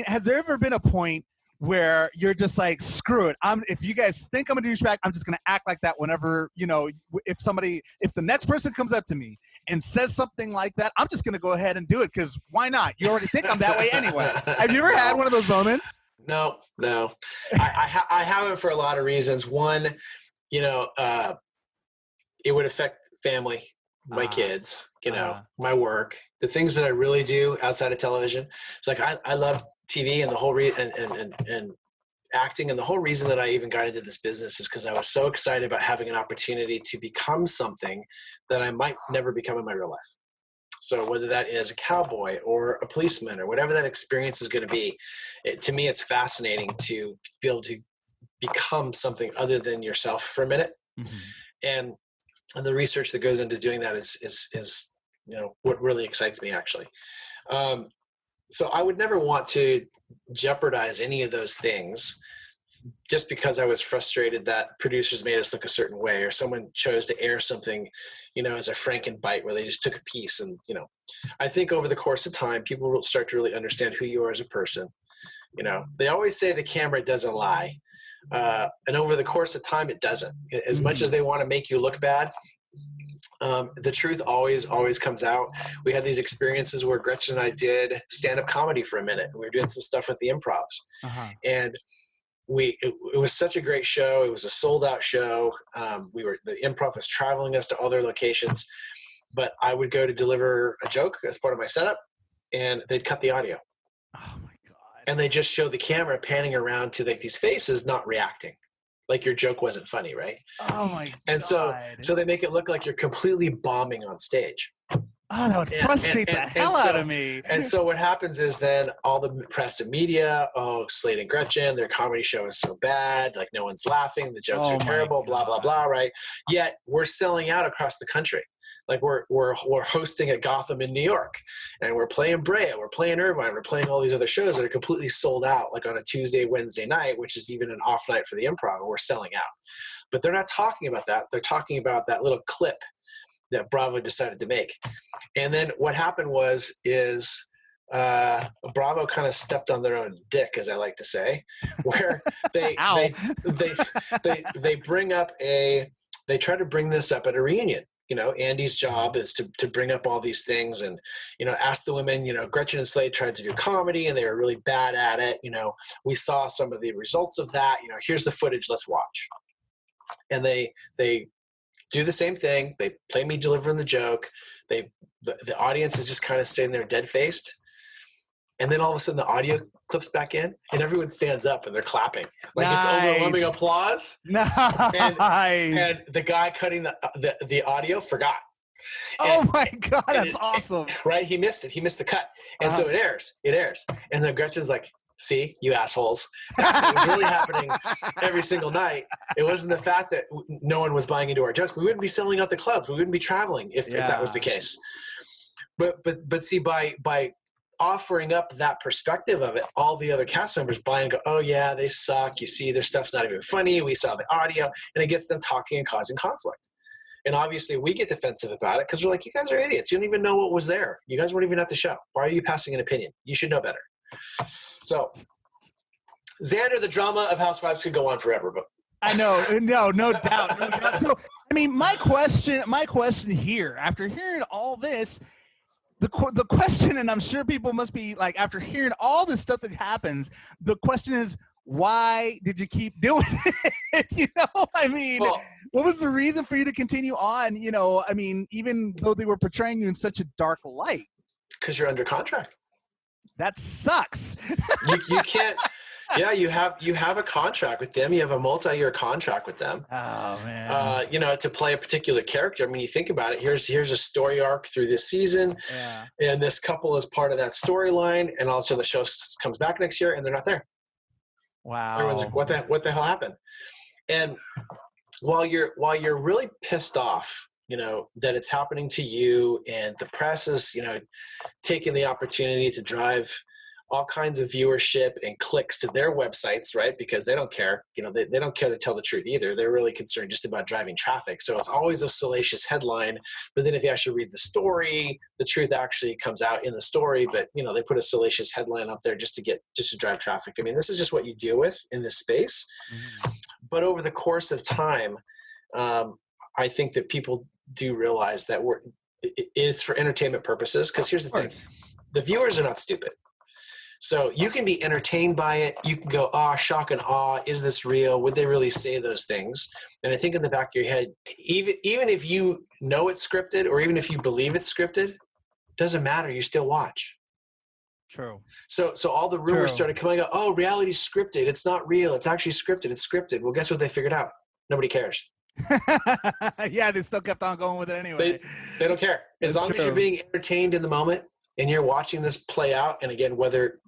has there ever been a point where you're just like, screw it, if you guys think I'm a douchebag, I'm just gonna act like that whenever, if the next person comes up to me and says something like that, I'm just gonna go ahead and do it, because why not? You already think I'm that way anyway. Have you ever had one of those moments? No. I haven't, for a lot of reasons. One, it would affect family, my kids, my work, the things that I really do outside of television. It's like I love TV, and the whole and acting, and the whole reason that I even got into this business is because I was so excited about having an opportunity to become something that I might never become in my real life. So whether that is a cowboy or a policeman or whatever that experience is going to be, to me, it's fascinating to be able to become something other than yourself for a minute. Mm-hmm. And the research that goes into doing that is what really excites me, actually. So I would never want to jeopardize any of those things just because I was frustrated that producers made us look a certain way, or someone chose to air something, as a Frankenbite where they just took a piece. And, I think over the course of time, people will start to really understand who you are as a person. They always say the camera doesn't lie. And over the course of time, it doesn't. As much as they want to make you look bad, the truth always comes out. We had these experiences where Gretchen and I did stand-up comedy for a minute. We were doing some stuff with the improvs. And it was such a great show. It was a sold-out show. The improv was traveling us to other locations, but I would go to deliver a joke as part of my setup, and they'd cut the audio. Oh my God. And they just show the camera panning around to like these faces not reacting. Like your joke wasn't funny, right? Oh my God. And so they make it look like you're completely bombing on stage. Oh, that would frustrate the hell out of me. And so what happens is then all the press and media, Slade and Gretchen, their comedy show is so bad, like no one's laughing, the jokes are terrible, blah, blah, blah, right? Yet we're selling out across the country. Like we're hosting at Gotham in New York, and we're playing Brea, we're playing Irvine, we're playing all these other shows that are completely sold out, like on a Tuesday, Wednesday night, which is even an off night for the improv, and we're selling out. But they're not talking about that. They're talking about that little clip that Bravo decided to make. And then what happened is Bravo kind of stepped on their own dick, as I like to say, where they bring up they try to bring this up at a reunion. Andy's job is to bring up all these things and, ask the women, Gretchen and Slade tried to do comedy and they were really bad at it. We saw some of the results of that, here's the footage, let's watch. And they do the same thing. They play me delivering the joke. The audience is just kind of sitting there dead-faced. And then all of a sudden the audio clips back in and everyone stands up and they're clapping. Like It's overwhelming applause. Nice. And the guy cutting the audio forgot. Oh my God, that's awesome. Right? He missed it. He missed the cut. And so it airs. And then Gretchen's like, see, you assholes. That's what was really happening every single night. It wasn't the fact that no one was buying into our jokes. We wouldn't be selling out the clubs. We wouldn't be traveling if that was the case. But see, by offering up that perspective of it, all the other cast members buy and go, oh yeah, they suck. You see, their stuff's not even funny. We saw the audio, and it gets them talking and causing conflict. And obviously we get defensive about it because we're like, you guys are idiots. You don't even know what was there. You guys weren't even at the show. Why are you passing an opinion? You should know better. So Xander, the drama of Housewives could go on forever, but I know, no doubt. So, I mean, my question here, after hearing all this, the question, and I'm sure people must be like, after hearing all this stuff that happens, the question is, why did you keep doing it? I mean, what was the reason for you to continue on? I mean, even though they were portraying you in such a dark light. Because you're under contract. That sucks. You can't. Yeah, you have a contract with them. You have a multi-year contract with them. Oh man. To play a particular character. I mean, you think about it. Here's a story arc through this season, and this couple is part of that storyline. And all of a sudden, the show comes back next year, and they're not there. Wow. Everyone's like, what the hell happened? And while you're really pissed off, that it's happening to you, and the press is, taking the opportunity to drive all kinds of viewership and clicks to their websites, right? Because they don't care, they don't care to tell the truth either. They're really concerned just about driving traffic. So it's always a salacious headline, but then if you actually read the story, the truth actually comes out in the story, but they put a salacious headline up there just to drive traffic. I mean, this is just what you deal with in this space. Mm-hmm. But over the course of time, I think that people do realize that it's for entertainment purposes. Because here's the thing. The viewers are not stupid. So you can be entertained by it. You can go, shock and awe. Is this real? Would they really say those things? And I think in the back of your head, even if you know it's scripted, or even if you believe it's scripted, doesn't matter. You still watch. True. So all the rumors started coming out. Oh, reality's scripted. It's not real. It's actually scripted. It's scripted. Well, guess what they figured out? Nobody cares. Yeah, they still kept on going with it anyway. They don't care. As long as you're being entertained in the moment and you're watching this play out, and again, whether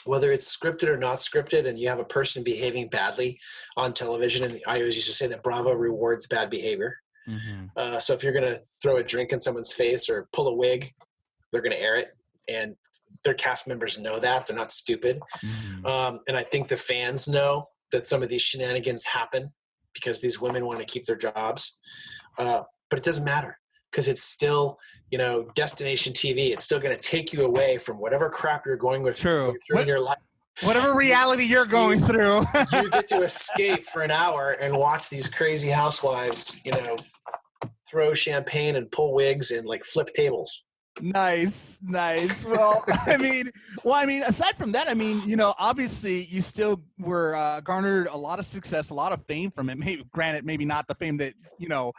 it's scripted or not scripted, and you have a person behaving badly on television, and I always used to say that Bravo rewards bad behavior. Mm-hmm. So if you're going to throw a drink in someone's face or pull a wig, they're going to air it. And their cast members know that. They're not stupid. And I think the fans know that some of these shenanigans happen because these women want to keep their jobs. But it doesn't matter because it's still, destination TV. It's still going to take you away from whatever crap you're going with through in your life. Whatever reality you're going through. You get to escape for an hour and watch these crazy housewives, throw champagne and pull wigs and like flip tables. Nice. Well, I mean, aside from that, obviously you still were garnered a lot of success, a lot of fame from it. Maybe not the fame that,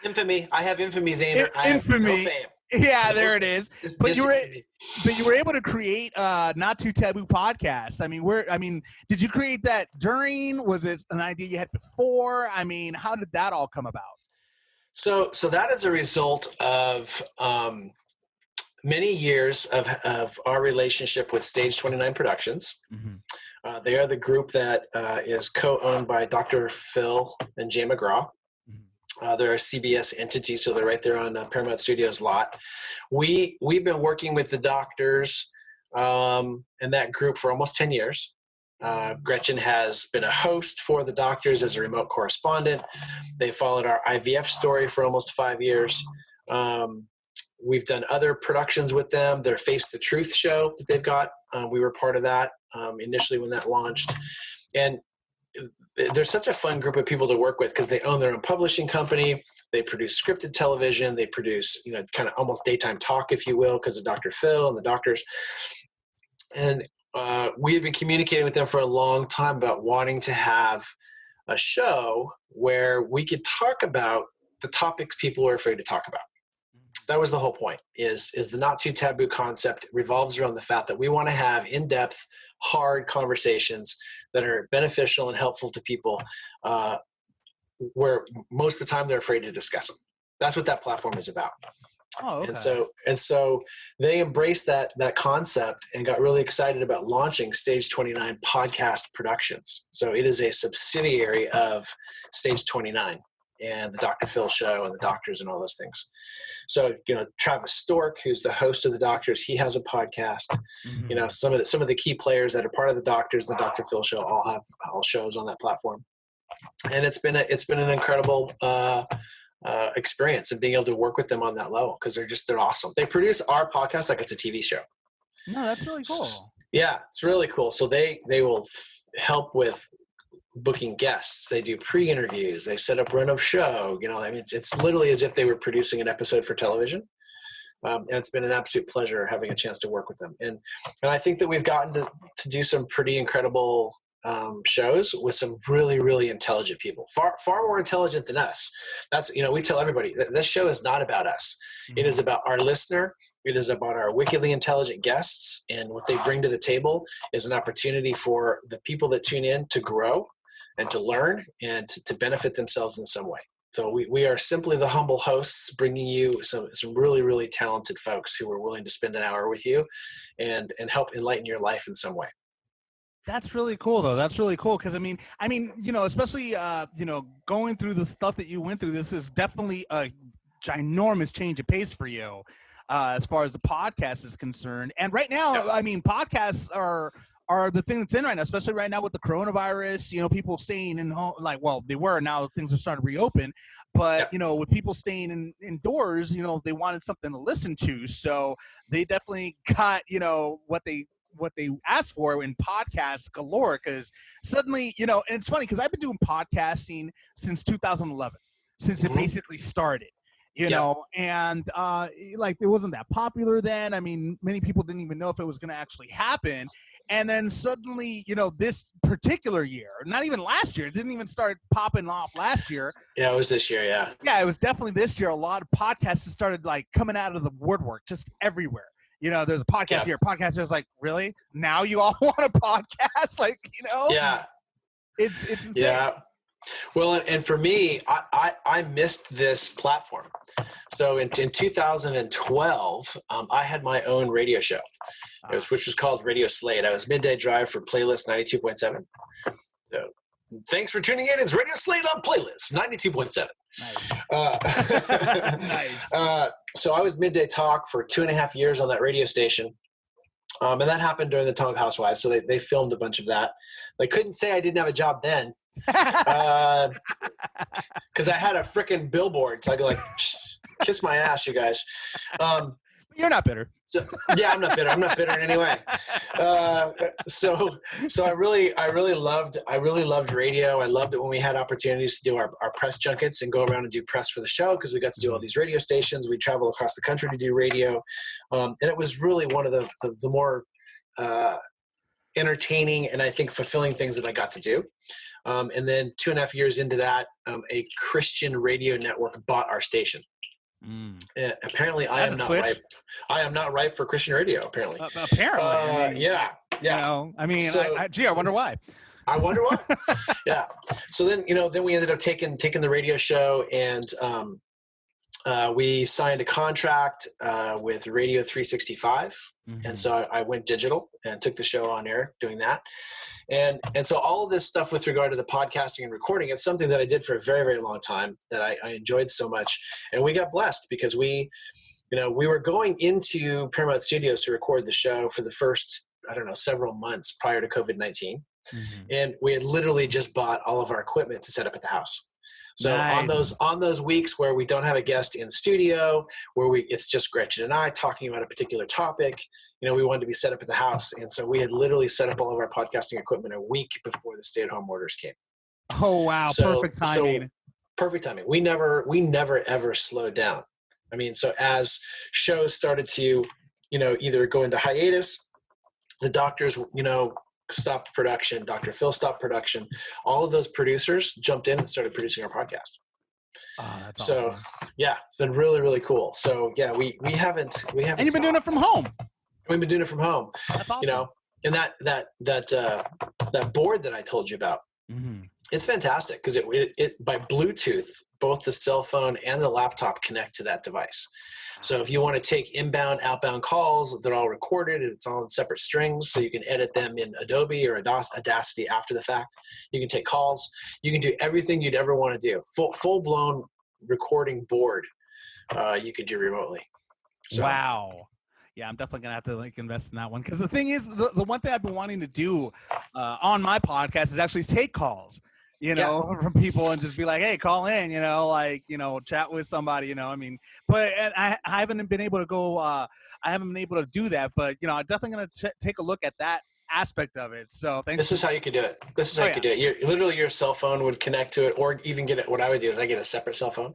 Infamy. I have infamy, Xander. I have no fame. Yeah, there it is. But you were able to create Not Too Taboo Podcast. Did you create that during? Was it an idea you had before? How did that all come about? So that is a result of many years of our relationship with Stage 29 Productions. They are the group that is co-owned by Dr. Phil and Jay McGraw. They're a CBS entity, so they're right there on Paramount Studios lot. We've been working with the doctors and that group for almost 10 years. Gretchen has been a host for the doctors as a remote correspondent. They followed our IVF story for almost 5 years. We've done other productions with them. Their Face the Truth show that they've got. We were part of that initially when that launched. And they're such a fun group of people to work with because they own their own publishing company. They produce scripted television. They produce, kind of almost daytime talk, if you will, because of Dr. Phil and the doctors. And we had been communicating with them for a long time about wanting to have a show where we could talk about the topics people are afraid to talk about. That was the whole point, is the Not Too Taboo concept revolves around the fact that we want to have in-depth, hard conversations that are beneficial and helpful to people where most of the time they're afraid to discuss them. That's what that platform is about. Oh, okay. And so they embraced that concept and got really excited about launching Stage 29 Podcast Productions. So it is a subsidiary of Stage 29 and the Dr. Phil show and the doctors and all those things. So, Travis Stork, who's the host of the doctors, he has a podcast. Some of the key players that are part of the doctors and the Dr. Phil show all have shows on that platform. And it's been an incredible experience and being able to work with them on that level because they're awesome. They produce our podcast like it's a TV show. No, that's really cool. Yeah, it's really cool. So they will help with booking guests. They do pre-interviews. They set up run of show. It's literally as if they were producing an episode for television. And it's been an absolute pleasure having a chance to work with them. And I think that we've gotten to do some pretty incredible shows with some really, really intelligent people, far more intelligent than us. That's, we tell everybody that this show is not about us. It is about our listener. It is about our wickedly intelligent guests, and what they bring to the table is an opportunity for the people that tune in to grow and to learn and to benefit themselves in some way. So we are simply the humble hosts bringing you some really, really talented folks who are willing to spend an hour with you and help enlighten your life in some way. That's really cool, though. That's really cool because especially going through the stuff that you went through. This is definitely a ginormous change of pace for you as far as the podcast is concerned. And right now, podcasts are the thing that's in right now, especially right now with the coronavirus. People staying in home, they were. Now things are starting to reopen, but with people staying indoors, they wanted something to listen to, so they definitely got what they asked for in podcasts galore, because suddenly, and it's funny because I've been doing podcasting since 2011, since it basically started, and it wasn't that popular then. Many people didn't even know if it was going to actually happen. And then suddenly, this particular year, not even last year, it didn't even start popping off last year. Yeah, it was this year, yeah. Yeah, it was definitely this year. A lot of podcasts started coming out of the woodwork just everywhere. There's a podcast here, podcast there. It's like, really? Now you all want a podcast? Yeah. It's insane. Yeah. Well, and for me, I missed this platform. So in 2012, I had my own radio show, which was called Radio Slade. I was midday drive for Playlist 92.7. So thanks for tuning in. It's Radio Slade on Playlist 92.7. Nice. Nice. So I was midday talk for 2.5 years on that radio station. And that happened during the time of Housewives. So they filmed a bunch of that. They couldn't say I didn't have a job then. Because I had a freaking billboard. So I'd be like, kiss my ass, you guys. You're not bitter. So, yeah, I'm not bitter. I'm not bitter in any way. So I really loved radio. I loved it when we had opportunities to do our press junkets and go around and do press for the show, because we got to do all these radio stations. We travel across the country to do radio. And it was really one of the more entertaining and I think fulfilling things that I got to do. And then 2.5 years into that, a Christian radio network bought our station. Apparently I am not ripe. I am not ripe for Christian radio, apparently. Apparently. Yeah. You know, I mean, so, I wonder why. I wonder why. Yeah. So then, then we ended up taking the radio show, and we signed a contract with Radio 365. And so I went digital and took the show on air doing that. And so all of this stuff with regard to the podcasting and recording, it's something that I did for a very, very long time that I enjoyed so much. And we got blessed because we were going into Paramount Studios to record the show for the first, several months prior to COVID-19. And we had literally just bought all of our equipment to set up at the house. So nice. on those weeks where we don't have a guest in studio, where it's just Gretchen and I talking about a particular topic, we wanted to be set up at the house. And so we had literally set up all of our podcasting equipment a week before the stay-at-home orders came. Oh, wow. Perfect timing. So, perfect timing. We never ever slowed down. I mean, so as shows started to, either go into hiatus, the doctors, stopped production, Dr. Phil stopped production. All of those producers jumped in and started producing our podcast. Oh, that's awesome. Yeah, it's been really, really cool. So yeah, we haven't. And you've been doing it from home. We've been doing it from home. That's awesome. And that board that I told you about, it's fantastic because it by Bluetooth, both the cell phone and the laptop connect to that device. So if you want to take inbound, outbound calls, they're all recorded and it's all in separate strings. So you can edit them in Adobe or Audacity after the fact. You can take calls. You can do everything you'd ever want to do. Full blown recording board. You could do remotely. So. Wow. Yeah, I'm definitely going to have to invest in that one. Because the thing is, the one thing I've been wanting to do on my podcast is actually take calls. From people and just be like, hey, call in, chat with somebody, but I haven't been able to go, I haven't been able to do that, but, I'm definitely going to take a look at that aspect of it. So thanks. This is how you could do it. This is how you could do it. Literally your cell phone would connect to it, or even get it. What I would do is I get a separate cell phone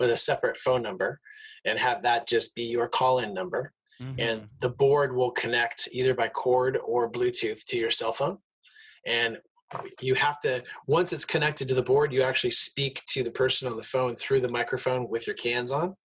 with a separate phone number and have that just be your call-in number. And the board will connect either by cord or Bluetooth to your cell phone. And you have to, once it's connected to the board, you actually speak to the person on the phone through the microphone with your cans on.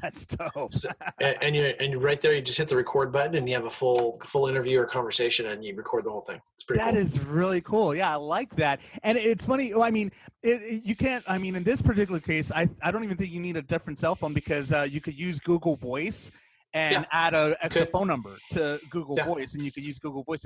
That's dope. So, and you're right there. You just hit the record button, and you have a full interview or conversation, and you record the whole thing. It's pretty cool. That is really cool. Yeah, I like that. And it's funny. I mean, you can't. I mean, in this particular case, I don't even think you need a different cell phone because you could use Google Voice and add an extra phone number to Google Voice, and you can use Google Voice.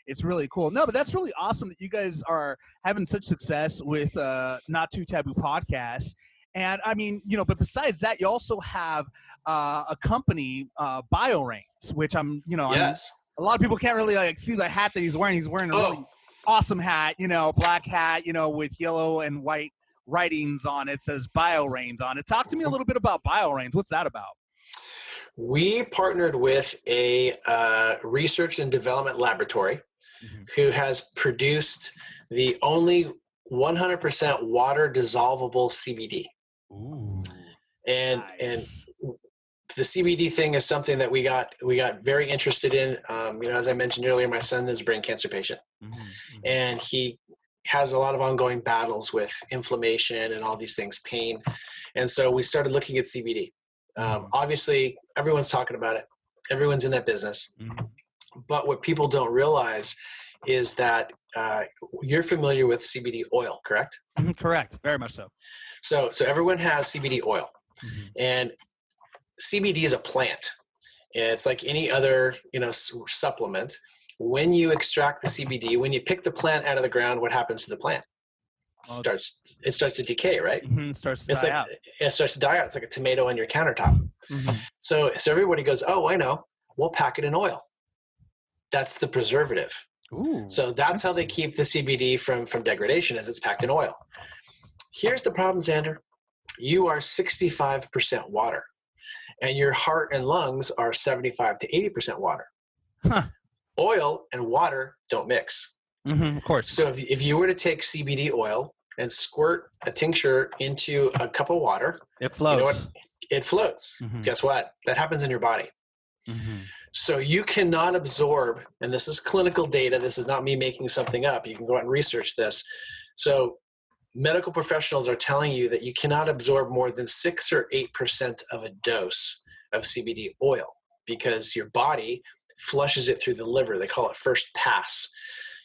It's really cool. No, but that's really awesome that you guys are having such success with Not Too Taboo Podcast. And I mean, but besides that, you also have a company, BioRains, which a lot of people can't really see the hat that he's wearing. He's wearing a really awesome hat, black hat, with yellow and white writings on it. It says BioRains on it. Talk to me a little bit about BioRains. What's that about? We partnered with a research and development laboratory who has produced the only 100% water dissolvable CBD. Ooh, and nice. And the CBD thing is something that we got very interested in. As I mentioned earlier, my son is a brain cancer patient, and he has a lot of ongoing battles with inflammation and all these things, pain. And so we started looking at CBD. Obviously, everyone's talking about it. Everyone's in that business. But what people don't realize is that you're familiar with CBD oil, correct? Correct. Very much so. So everyone has CBD oil. And CBD is a plant. It's like any other, supplement. When you extract the CBD, when you pick the plant out of the ground, what happens to the plant? It starts to decay, right? It starts to die out. It starts to die out. It's like a tomato on your countertop. So everybody goes, oh, I know. We'll pack it in oil. That's the preservative. Ooh, so that's how they keep the CBD from degradation, as it's packed in oil. Here's the problem, Xander. You are 65% water, and your heart and lungs are 75 to 80% water. Huh. Oil and water don't mix. Of course. So if you were to take CBD oil and squirt a tincture into a cup of water, It floats. You know what? It floats. Guess what? That happens in your body. So you cannot absorb, and this is clinical data, this is not me making something up. You can go out and research this. So medical professionals are telling you that you cannot absorb more than 6 or 8% of a dose of CBD oil because your body flushes it through the liver. They call it first pass.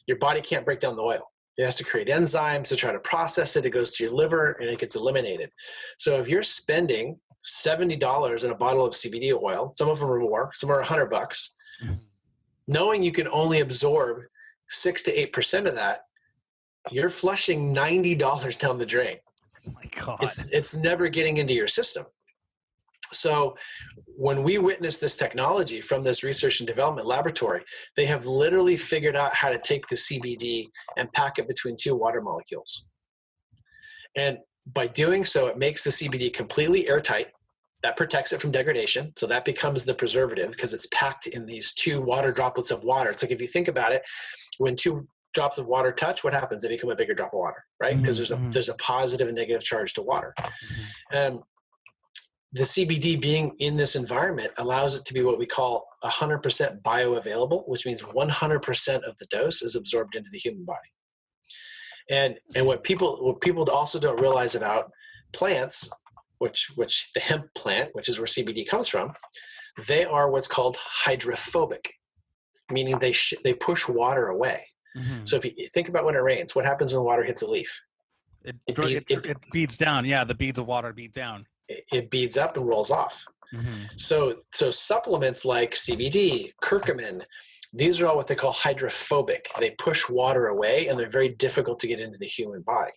Your body can't break down the oil. It has to create enzymes to try to process it. It goes to your liver and it gets eliminated. So if you're spending $70 in a bottle of CBD oil, some of them are more, some are $100, knowing you can only absorb 6 to 8% of that, you're flushing $90 down the drain. Oh my God. It's never getting into your system. So when we witness this technology from this research and development laboratory, they have literally figured out how to take the CBD and pack it between 2 water molecules. And by doing so, it makes the CBD completely airtight. That protects it from degradation. So that becomes the preservative because it's packed in these 2 water droplets of water. It's like, if you think about it, when 2 drops of water touch, what happens? They become a bigger drop of water, right? Because there's a positive and negative charge to water. The CBD being in this environment allows it to be what we call 100% bioavailable, which means 100% of the dose is absorbed into the human body. And what people also don't realize about plants, which the hemp plant, which is where CBD comes from, they are what's called hydrophobic, meaning they push water away. So if you think about when it rains, what happens when water hits a leaf? It beads down. Yeah, the beads of water bead down. It beads up and rolls off. So supplements like CBD, curcumin, these are all what they call hydrophobic. They push water away and they're very difficult to get into the human body.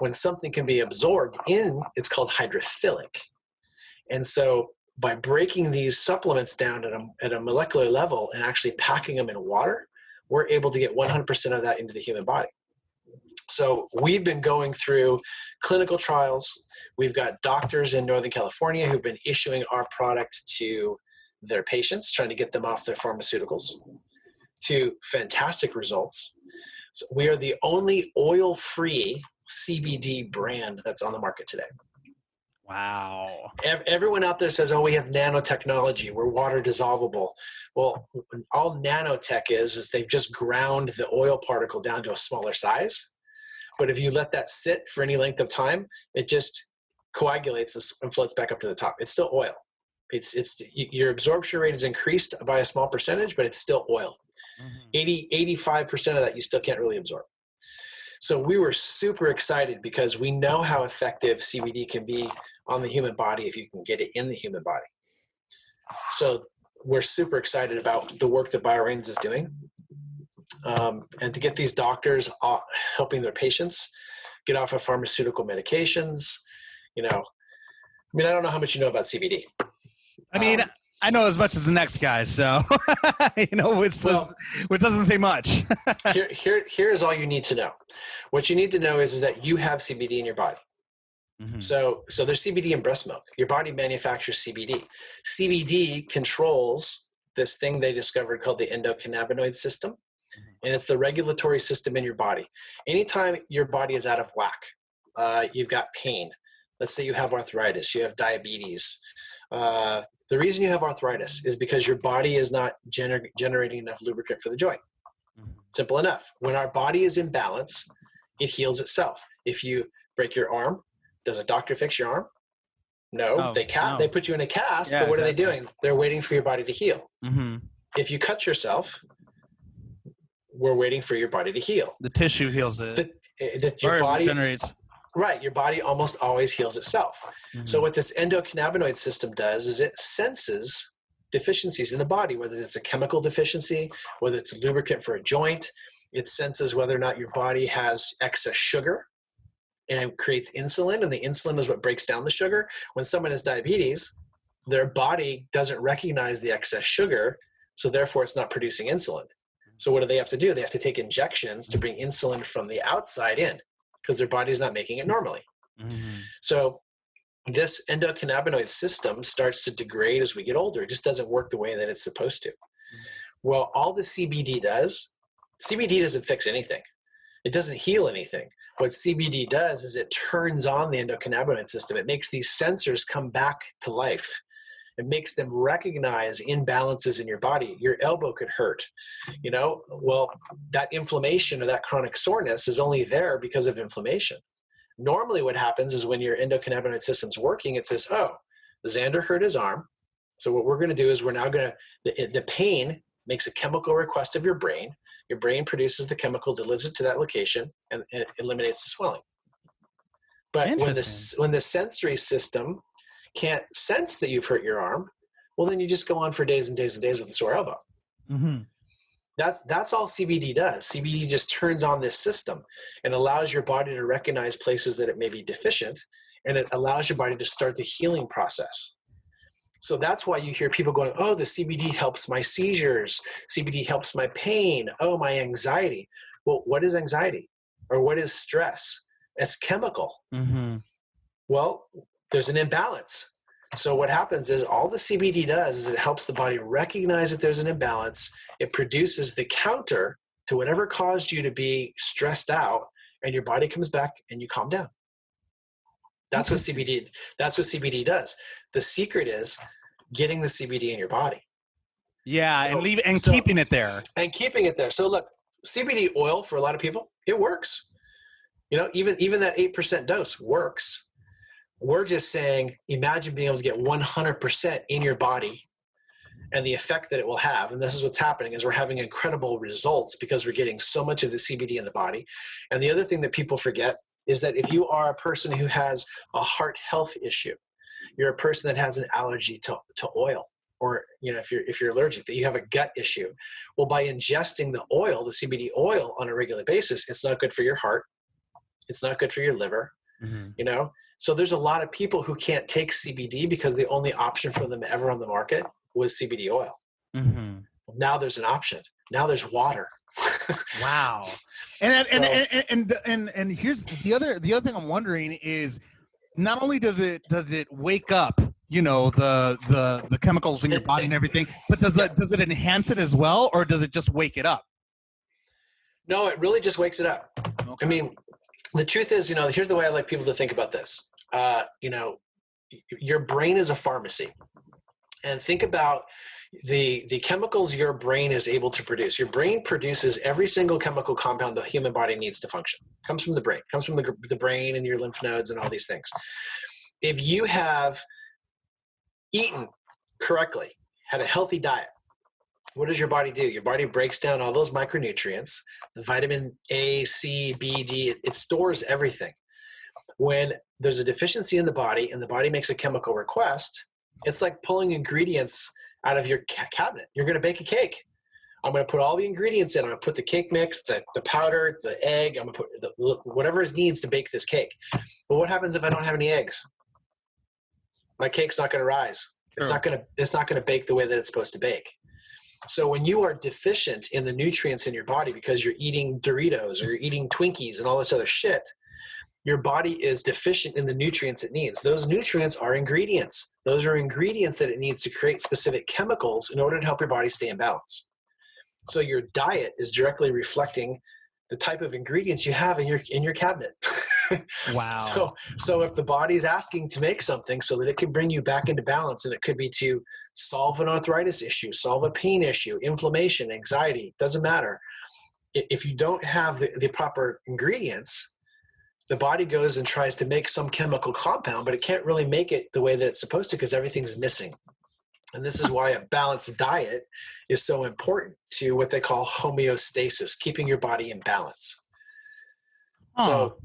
When something can be absorbed in, it's called hydrophilic. And so by breaking these supplements down at a molecular level and actually packing them in water, we're able to get 100% of that into the human body. So we've been going through clinical trials. We've got doctors in Northern California who've been issuing our product to their patients, trying to get them off their pharmaceuticals, to fantastic results. So we are the only oil-free CBD brand that's on the market today. Wow. Everyone out there says, oh, we have nanotechnology, we're water dissolvable. Well, all nanotech is they've just ground the oil particle down to a smaller size. But if you let that sit for any length of time, it just coagulates and floats back up to the top. It's still oil. Your absorption rate is increased by a small percentage, but it's still oil. 85% of that you still can't really absorb. So we were super excited because we know how effective CBD can be on the human body if you can get it in the human body. So we're super excited about the work that BioRains is doing. And to get these doctors helping their patients get off of pharmaceutical medications, I don't know how much you know about CBD. I mean, I know as much as the next guy, so which doesn't say much. here is all you need to know. What you need to know is that you have CBD in your body. So there's CBD in breast milk. Your body manufactures CBD. CBD controls this thing they discovered called the endocannabinoid system. And it's the regulatory system in your body. Anytime your body is out of whack, you've got pain. Let's say you have arthritis, you have diabetes. The reason you have arthritis is because your body is not generating enough lubricant for the joint. Simple enough. When our body is in balance, it heals itself. If you break your arm, does a doctor fix your arm? No. They put you in a cast, but what are they doing? They're waiting for your body to heal. If you cut yourself, we're waiting for your body to heal. The tissue heals it. Your body generates. Right. Your body almost always heals itself. So what this endocannabinoid system does is it senses deficiencies in the body, whether it's a chemical deficiency, whether it's lubricant for a joint. It senses whether or not your body has excess sugar and creates insulin. And the insulin is what breaks down the sugar. When someone has diabetes, their body doesn't recognize the excess sugar. So therefore, it's not producing insulin. So what do they have to do? They have to take injections to bring insulin from the outside in because their body's not making it normally. So this endocannabinoid system starts to degrade as we get older. It just doesn't work the way that it's supposed to. Well, all the CBD doesn't fix anything. It doesn't heal anything. What CBD does is it turns on the endocannabinoid system. It makes these sensors come back to life. It makes them recognize imbalances in your body. Your elbow could hurt, well, that inflammation or that chronic soreness is only there because of inflammation. Normally what happens is when your endocannabinoid system's working, it says, oh, Xander hurt his arm. So what we're going to do is we're now going to, the pain makes a chemical request of your brain. Your brain produces the chemical, delivers it to that location, and it eliminates the swelling. But when the sensory system can't sense that you've hurt your arm, well, then you just go on for days and days and days with a sore elbow. That's all CBD does. CBD just turns on this system and allows your body to recognize places that it may be deficient, and it allows your body to start the healing process. So that's why you hear people going, oh, the CBD helps my seizures. CBD helps my pain. Oh, my anxiety. Well, what is anxiety? Or what is stress? It's chemical. Well, there's an imbalance. So what happens is all the CBD does is it helps the body recognize that there's an imbalance. It produces the counter to whatever caused you to be stressed out, and your body comes back and you calm down. That's what CBD does. The secret is getting the CBD in your body. Yeah, keeping it there. And keeping it there. So look, CBD oil for a lot of people, it works. Even that 8% dose works. We're just saying, imagine being able to get 100% in your body and the effect that it will have. And this is what's happening is we're having incredible results because we're getting so much of the CBD in the body. And the other thing that people forget is that if you are a person who has a heart health issue, you're a person that has an allergy to oil, or if you're allergic, that you have a gut issue. Well, by ingesting the oil, the CBD oil on a regular basis, it's not good for your heart. It's not good for your liver, So there's a lot of people who can't take CBD because the only option for them ever on the market was CBD oil. Now there's an option. Now there's water. Wow. And here's the other thing I'm wondering is, not only does it wake up, the chemicals in your body and everything, but does it enhance it as well, or does it just wake it up? No, it really just wakes it up. Okay. I mean, the truth is, here's the way I like people to think about this. Your brain is a pharmacy, and think about the chemicals your brain is able to produce. Your brain produces every single chemical compound the human body needs to function. It comes from the brain. It comes from the brain and your lymph nodes and all these things. If you have eaten correctly, had a healthy diet, what does your body do? Your body breaks down all those micronutrients, the vitamin A, C, B, D. It stores everything. When there's a deficiency in the body and the body makes a chemical request, it's like pulling ingredients out of your cabinet. You're going to bake a cake. I'm going to put all the ingredients in. I'm going to put the cake mix, the powder, the egg. I'm going to put whatever it needs to bake this cake. But what happens if I don't have any eggs? My cake's not going to rise. It's not going to bake the way that it's supposed to bake. So when you are deficient in the nutrients in your body because you're eating Doritos or you're eating Twinkies and all this other shit, your body is deficient in the nutrients it needs. Those nutrients are ingredients. Those are ingredients that it needs to create specific chemicals in order to help your body stay in balance. So your diet is directly reflecting the type of ingredients you have in your cabinet. Wow. So if the body's asking to make something so that it can bring you back into balance, and it could be to solve an arthritis issue, solve a pain issue, inflammation, anxiety, doesn't matter. If you don't have the proper ingredients, the body goes and tries to make some chemical compound, but it can't really make it the way that it's supposed to because everything's missing. And this is why a balanced diet is so important to what they call homeostasis, keeping your body in balance. So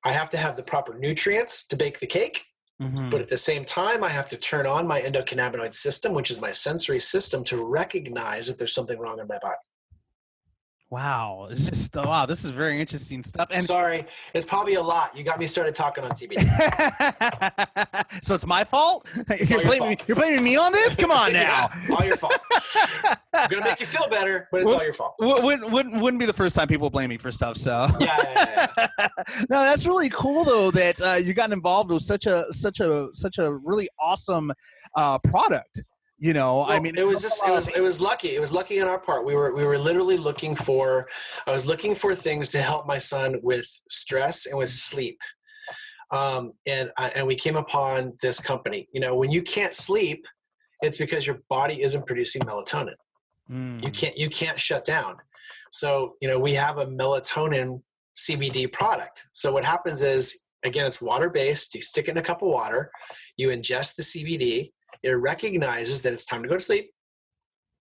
I have to have the proper nutrients to bake the cake, but at the same time, I have to turn on my endocannabinoid system, which is my sensory system, to recognize that there's something wrong in my body. Wow, it's just wow. This is very interesting stuff. And Sorry, it's probably a lot. You got me started talking on CBD. so it's my fault. Fault. You're blaming me on this. Come on now. Yeah, all your fault. I'm gonna make you feel better, but it's all your fault. Wouldn't be the first time people blame me for stuff. So Yeah. no, that's really cool though that you got involved with such a really awesome product. You know, Well, I mean, it was lucky. It was lucky on our part. We were literally looking for. I was looking for things to help my son with stress and with sleep. And we came upon this company. You know, when you can't sleep, it's because your body isn't producing melatonin. You can't shut down. So, you know, we have a melatonin CBD product. So what happens is, again, it's water-based. You stick it in a cup of water, you ingest the CBD, it recognizes that it's time to go to sleep,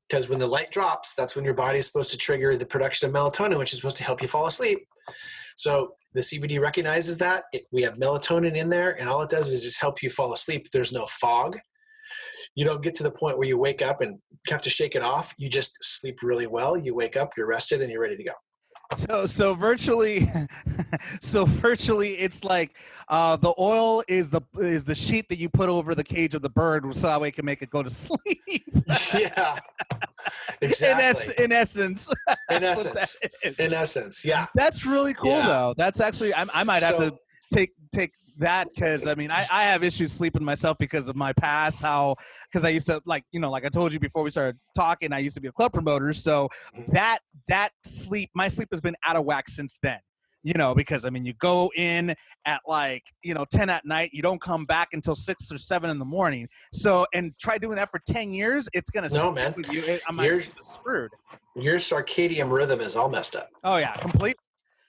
because when the light drops, that's when your body is supposed to trigger the production of melatonin, which is supposed to help you fall asleep. So the CBD recognizes that. We have melatonin in there, and all it does is just help you fall asleep. There's no fog. You don't get to the point where you wake up and have to shake it off. You just sleep really well. You wake up, you're rested, and you're ready to go. So virtually, it's like the oil is the sheet that you put over the cage of the bird, so that way it can make it go to sleep. Yeah, exactly. In essence, yeah. That's really cool though. That's actually I might have to take that, because I mean I have issues sleeping myself because of my past, because I used to, like, you know, like I told you before we started talking, I used to be a club promoter, so that my sleep has been out of whack since then, you know, because I mean you go in at 10 at night, you don't come back until 6 or 7 in the morning, so, and try doing that for 10 years, it's gonna stick with you. I'm screwed. Your circadian rhythm is all messed up. Oh yeah,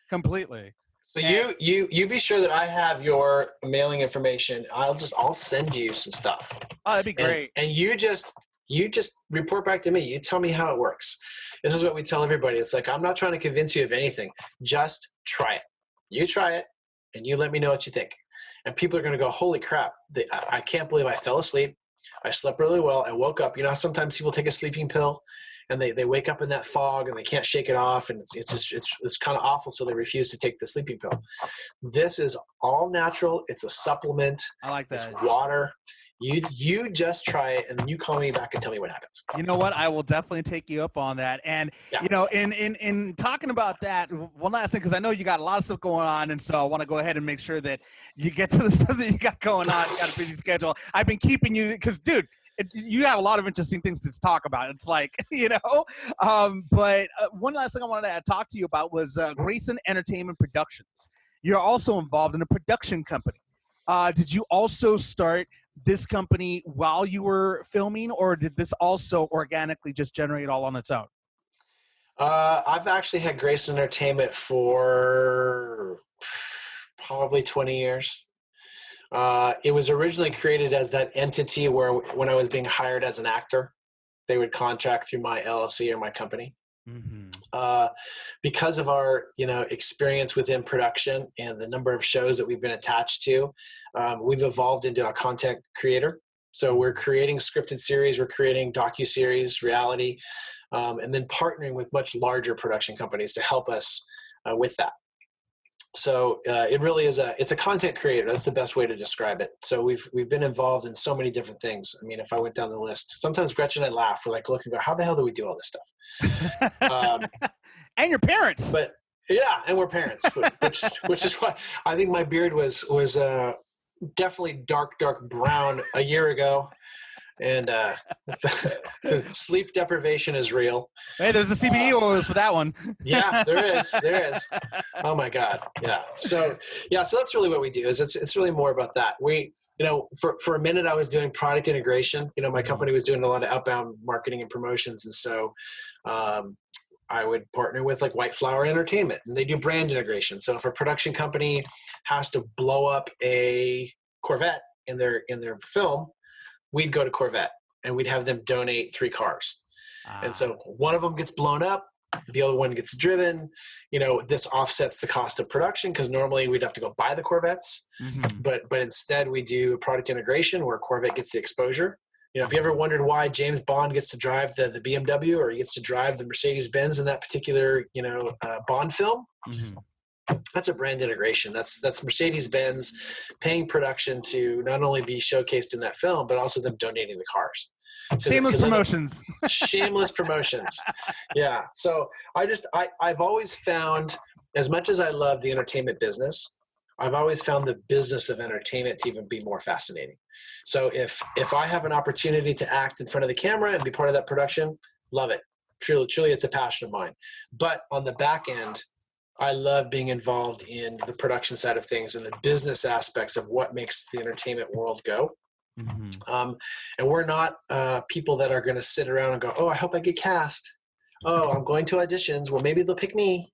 completely. So you be sure that I have your mailing information. I'll send you some stuff. Oh, that'd be great. And you just report back to me. You tell me how it works. This is what we tell everybody. It's like, I'm not trying to convince you of anything. Just try it. You try it, and you let me know what you think. And people are going to go, holy crap, I can't believe I fell asleep. I slept really well. I woke up. You know, sometimes people take a sleeping pill, and they wake up in that fog and they can't shake it off, and it's kind of awful, so they refuse to take the sleeping pill. This is all natural. It's a supplement. I like that. It's water. You just try it, and then you call me back and tell me what happens. You know what? I will definitely take you up on that. And you know, in talking about that, one last thing, because I know you got a lot of stuff going on, and so I want to go ahead and make sure that you get to the stuff that you got going on. You got a busy schedule. I've been keeping you, because, dude, you have a lot of interesting things to talk about. It's like, you know, but one last thing I wanted to talk to you about was Grayson Entertainment Productions. You're also involved in a production company. Did you also start this company while you were filming, or did this also organically just generate all on its own? I've actually had Grayson Entertainment for probably 20 years. It was originally created as that entity where, when I was being hired as an actor, they would contract through my LLC or my company. Because of our, you know, experience within production and the number of shows that we've been attached to, we've evolved into a content creator. So we're creating scripted series, we're creating docuseries, reality, and then partnering with much larger production companies to help us with that. So it really is it's a content creator. That's the best way to describe it. So we've been involved in so many different things. I mean, if I went down the list, sometimes Gretchen and I laugh. We're like, look and go, how the hell do we do all this stuff? And your parents. But yeah, and we're parents, which is why I think my beard was definitely dark brown a year ago. And sleep deprivation is real. Hey, there's the CBD oils for that one. Yeah, there is. Oh my God. Yeah. So that's really what we do. Is it's really more about that. We, you know, for a minute I was doing product integration. You know, my company was doing a lot of outbound marketing and promotions, and so I would partner with like White Flower Entertainment, and they do brand integration. So if a production company has to blow up a Corvette in their film, we'd go to Corvette and we'd have them donate 3 cars. And so one of them gets blown up, the other one gets driven. You know, this offsets the cost of production, because normally we'd have to go buy the Corvettes. But instead we do product integration where Corvette gets the exposure. You know, if you ever wondered why James Bond gets to drive the BMW or he gets to drive the Mercedes-Benz in that particular, Bond film, that's a brand integration. That's Mercedes-Benz paying production to not only be showcased in that film, but also them donating the cars. Shameless promotions. Shameless promotions. Yeah. So I've always found, as much as I love the entertainment business, I've always found the business of entertainment to even be more fascinating. So if I have an opportunity to act in front of the camera and be part of that production, love it. Truly, it's a passion of mine. But on the back end, I love being involved in the production side of things and the business aspects of what makes the entertainment world go. And we're not people that are going to sit around and go, oh, I hope I get cast. Oh, I'm going to auditions. Well, maybe they'll pick me.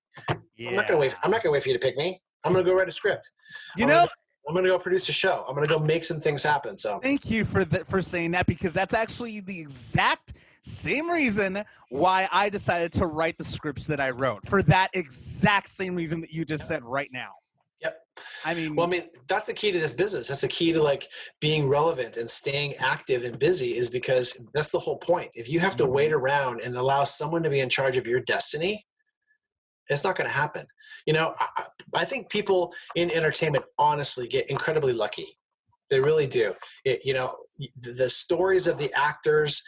Yeah. I'm not going to wait for you to pick me. I'm going to go write a script. I'm going to go produce a show. I'm going to go make some things happen. So thank you for saying that, because that's actually the exact same reason why I decided to write the scripts that I wrote, for that exact same reason that you just said right now. Yep. I mean, that's the key to this business. That's the key to like being relevant and staying active and busy, is because that's the whole point. If you have to wait around and allow someone to be in charge of your destiny, it's not going to happen. You know, I think people in entertainment honestly get incredibly lucky. They really do. The stories of the actors,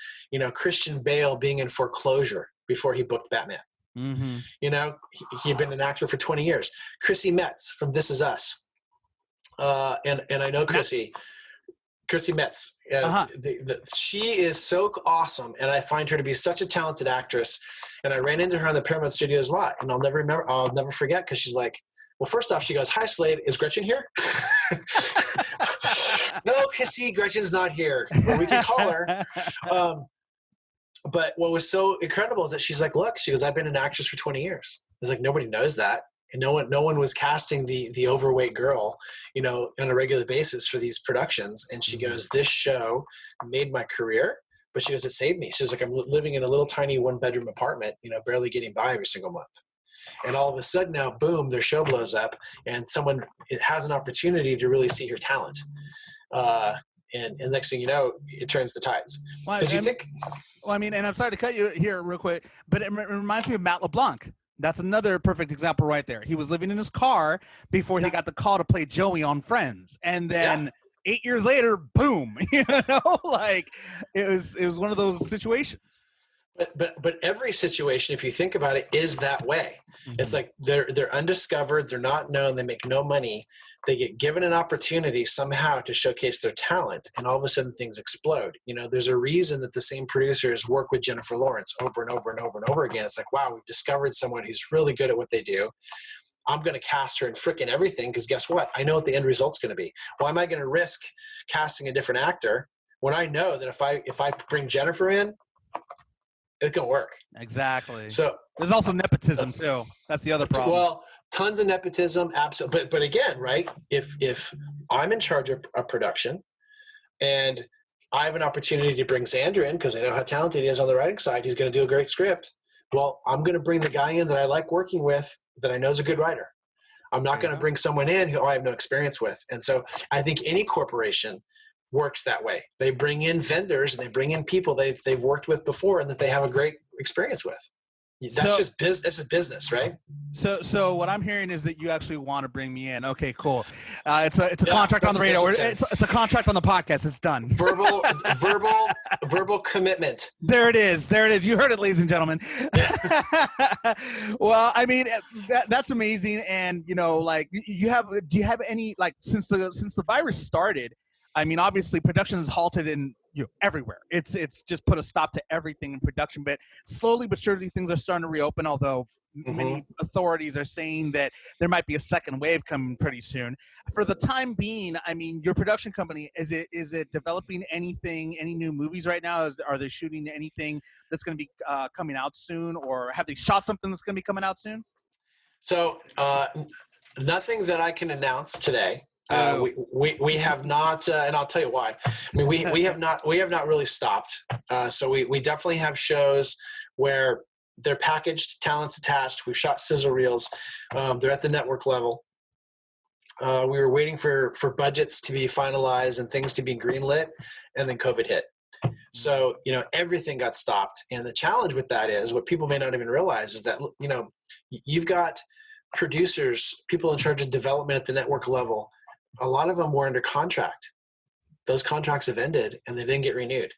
Christian Bale being in foreclosure before he booked Batman. He'd been an actor for 20 years. Chrissy Metz from This Is Us. And I know Chrissy Metz. She is so awesome, and I find her to be such a talented actress. And I ran into her on the Paramount Studios lot, and I'll never forget, because she's like, well, first off, she goes, "Hi, Slade, is Gretchen here?" No, Chrissy, Gretchen's not here. But we can call her. But what was so incredible is that she's like, look, she goes, I've been an actress for 20 years. It's like, nobody knows that. And no one was casting the overweight girl, on a regular basis for these productions. And she goes, this show made my career, but she goes, it saved me. She's like, I'm living in a little tiny 1-bedroom apartment, barely getting by every single month. And all of a sudden now, boom, their show blows up, and it has an opportunity to really see her talent. And next thing you know, it turns the tides. And I'm sorry to cut you here real quick, but it reminds me of Matt LeBlanc. That's another perfect example right there. He was living in his car before he got the call to play Joey on Friends. And then 8 years later, boom, it was one of those situations. But every situation, if you think about it, is that way. It's like they're undiscovered, they're not known, they make no money. They get given an opportunity somehow to showcase their talent, and all of a sudden things explode. There's a reason that the same producers work with Jennifer Lawrence over and over and over and over again. It's like, wow, we've discovered someone who's really good at what they do. I'm going to cast her in frickin' everything, because guess what? I know what the end result's going to be. Why am I going to risk casting a different actor when I know that if I bring Jennifer in, it's going to work? Exactly. So there's also nepotism too. That's the other problem. Well, tons of nepotism, absolutely. But again, right? If I'm in charge of a production and I have an opportunity to bring Xander in because I know how talented he is on the writing side, he's going to do a great script. Well, I'm going to bring the guy in that I like working with, that I know is a good writer. I'm not going to bring someone in who I have no experience with. And so I think any corporation works that way. They bring in vendors and they bring in people they've worked with before and that they have a great experience with. That's just business. This is business, right? So what I'm hearing is that you actually want to bring me in. Okay, cool. It's a contract on the radio. It's a contract on the podcast. It's done. Verbal commitment. There it is. You heard it, ladies and gentlemen. Yeah. Well, I mean, that's amazing. And do you have any, since the virus started? I mean, obviously, production is halted in everywhere. It's just put a stop to everything in production. But slowly but surely, things are starting to reopen. Although many authorities are saying that there might be a second wave coming pretty soon. For the time being, I mean, your production company, is it developing anything, any new movies right now? Are they shooting anything that's going to be coming out soon, or have they shot something that's going to be coming out soon? So nothing that I can announce today. We have not, and I'll tell you why. I mean, we have not really stopped. So we definitely have shows where they're packaged, talent's attached. We've shot sizzle reels. They're at the network level. We were waiting for budgets to be finalized and things to be greenlit, and then COVID hit. So, everything got stopped. And the challenge with that is, what people may not even realize is that, you've got producers, people in charge of development at the network level. A lot of them were under contract. Those contracts have ended and they didn't get renewed.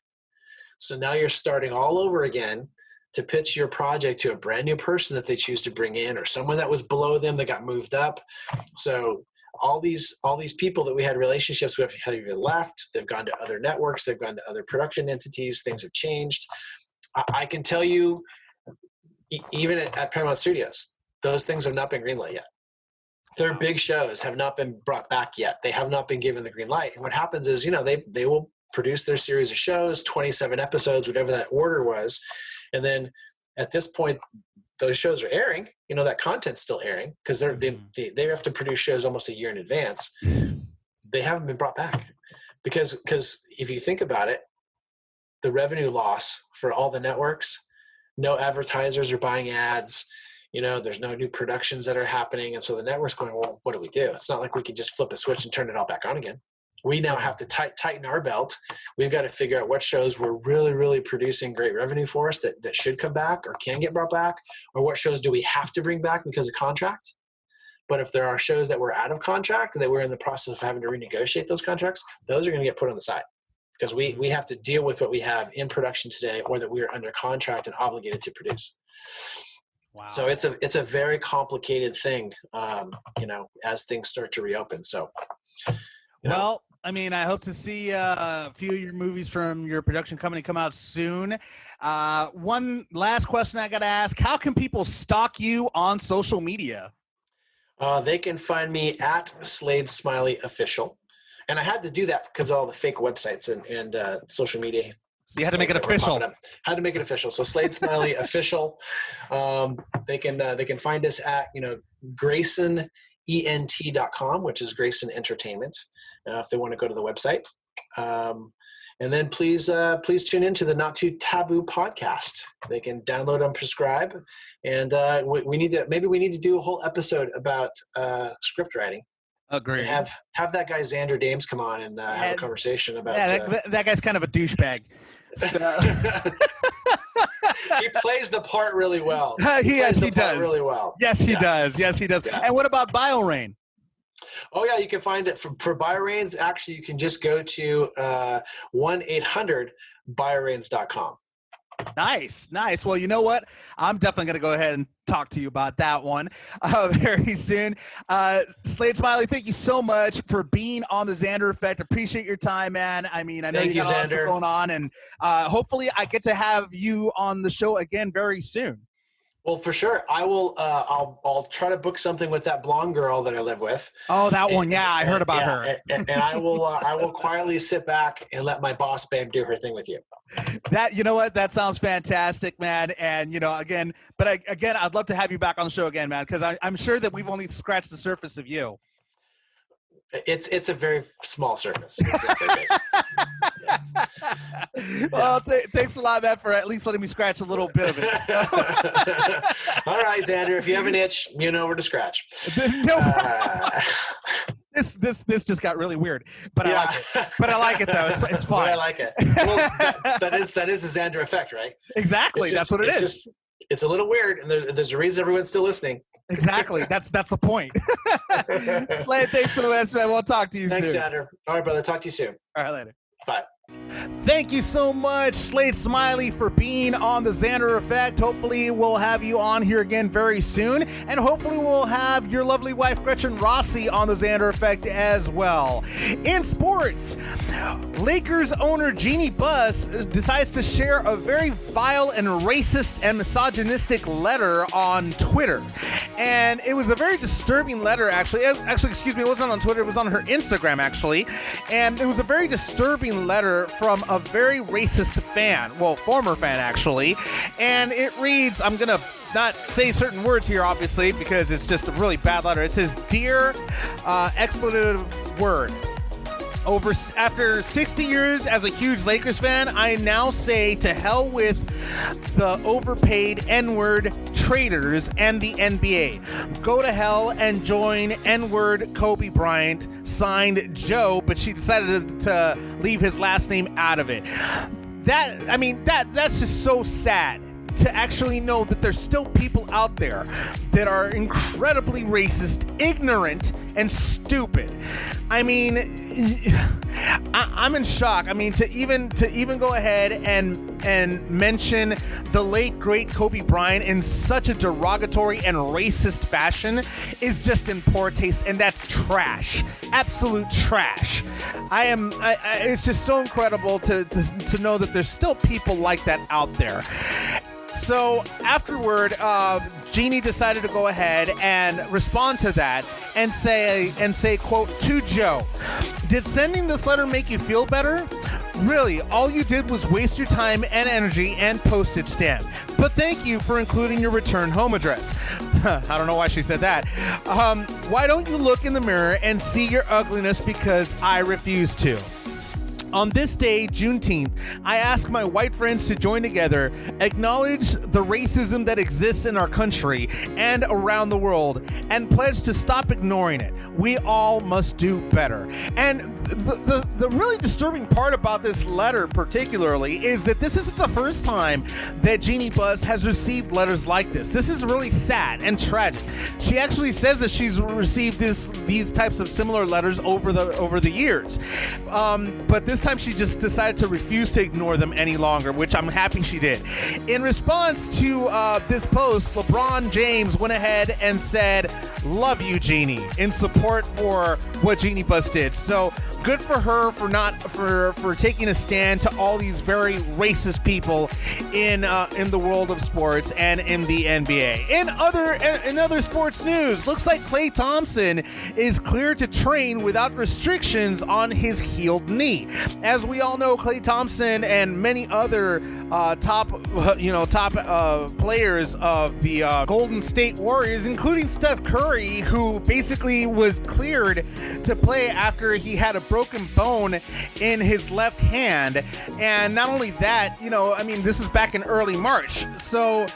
So now you're starting all over again to pitch your project to a brand new person that they choose to bring in, or someone that was below them that got moved up. So all these people that we had relationships with have either left, they've gone to other networks, they've gone to other production entities, things have changed. I can tell you, even at Paramount Studios, those things have not been greenlit yet. Their big shows have not been brought back yet. They have not been given the green light. And what happens is, they will produce their series of shows, 27 episodes, whatever that order was. And then at this point, those shows are airing, that content's still airing, because they have to produce shows almost a year in advance. They haven't been brought back because if you think about it, the revenue loss for all the networks, no advertisers are buying ads, there's no new productions that are happening. And so the network's going, well, what do we do? It's not like we can just flip a switch and turn it all back on again. We now have to tighten our belt. We've got to figure out what shows were really, really producing great revenue for us that should come back or can get brought back, or what shows do we have to bring back because of contract. But if there are shows that were out of contract and that we're in the process of having to renegotiate those contracts, those are going to get put on the side, because we have to deal with what we have in production today, or that we are under contract and obligated to produce. Wow. So it's a very complicated thing, as things start to reopen. So, well, I hope to see a few of your movies from your production company come out soon. One last question I got to ask: how can people stalk you on social media? They can find me at Slade Smiley Official, and I had to do that because of all the fake websites and social media. So you had to make it official. Had to make it official. So Slade Smiley Official. They can find us at GraysonEnt.com, which is Grayson Entertainment, if they want to go to the website. And then please tune into the Not Too Taboo podcast. They can download and prescribe. And we need to do a whole episode about script writing. Agreed. Have that guy Xander Dames come on and have a conversation about. Yeah, that guy's kind of a douchebag. So. He plays the part really well. Yes, he does. Really well. Yes, he does. Yes, he does. Yeah. And what about BioRain? Oh yeah, you can find it for BioRains. Actually, you can just go to 1-800-BioRains.com. Nice. Well, you know what? I'm definitely going to go ahead and talk to you about that one very soon. Slade Smiley, thank you so much for being on the Xander Effect. Appreciate your time, man. I know you got a lot of stuff going on, and hopefully I get to have you on the show again very soon. Well, for sure. I will. I'll try to book something with that blonde girl that I live with. Oh, that one. Yeah, I heard about her. And I will quietly sit back and let my boss babe do her thing with you. That, you know what? That sounds fantastic, man. And again, I'd love to have you back on the show again, man, because I'm sure that we've only scratched the surface of you. It's a very small surface. It's not very big. Well, thanks a lot, man, for at least letting me scratch a little bit of it. All right, Xander, if you have an itch, you know where to scratch. This just got really weird, but I like it. But I like it though. It's fine. But I like it. Well, that is the Xander Effect, right? Exactly. That's what it is. It's a little weird, and there's a reason everyone's still listening. Exactly. That's the point. Slade, thanks so much, man. We'll talk to you soon. Thanks, Xander. All right, brother. Talk to you soon. All right, later. Bye. Thank you so much, Slade Smiley, for being on the Xander Effect. Hopefully we'll have you on here again very soon, and hopefully we'll have your lovely wife Gretchen Rossi on the Xander Effect as well. In sports, Lakers owner Jeanie Buss decides to share a very vile and racist and misogynistic letter on Twitter, and it was a very disturbing letter. Actually, excuse me, it wasn't on Twitter, it was on her Instagram actually, and it was a very disturbing letter from a very racist fan, well, former fan actually, and it reads, I'm gonna not say certain words here obviously because it's just a really bad letter. It says, "Dear expletive word, after 60 years as a huge Lakers fan, I now say to hell with the overpaid N-word traitors and the NBA. Go to hell and join N-word Kobe Bryant, signed Joe," but she decided to leave his last name out of it. that's just so sad to actually know that there's still people out there that are incredibly racist, ignorant, and stupid. I mean, I'm in shock. I mean, to even go ahead and mention the late great Kobe Bryant in such a derogatory and racist fashion is just in poor taste, and that's trash, absolute trash. It's just so incredible to know that there's still people like that out there. So afterward, Jeanie decided to go ahead and respond to that and say, quote, to Joe, did sending this letter make you feel better? Really, all you did was waste your time and energy and postage stamp. But thank you for including your return home address. I don't know why she said that. Why don't you look in the mirror and see your ugliness, because I refuse to. On this day, Juneteenth, I ask my white friends to join together, acknowledge the racism that exists in our country and around the world, and pledge to stop ignoring it. We all must do better. And the really disturbing part about this letter particularly is that this isn't the first time that Jeanie Buss has received letters like this. This is really sad and tragic. She actually says that she's received these types of similar letters over the years. But this time she just decided to refuse to ignore them any longer, which I'm happy she did. In response to this post, LeBron James went ahead and said, "Love you, Jeanie," in support for what Jeanie Buss did. So good for her for taking a stand to all these very racist people in the world of sports and in the NBA. In other sports news, looks like Klay Thompson is cleared to train without restrictions on his healed knee. As we all know, Klay Thompson and many other top players of the Golden State Warriors, including Steph Curry, who basically was cleared to play after he had a broken bone in his left hand. And not only that, this is back in early March. So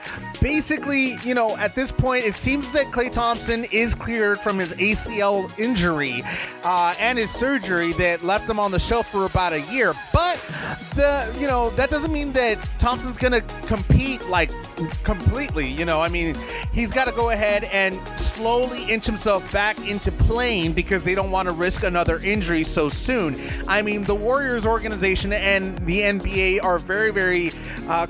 basically, at this point, it seems that Klay Thompson is cleared from his ACL injury and his surgery that left him on the shelf for about a year. But that doesn't mean that Thompson's gonna compete like completely. He's got to go ahead and slowly inch himself back into playing because they don't want to risk another injury so soon. The Warriors organization and the NBA are very, very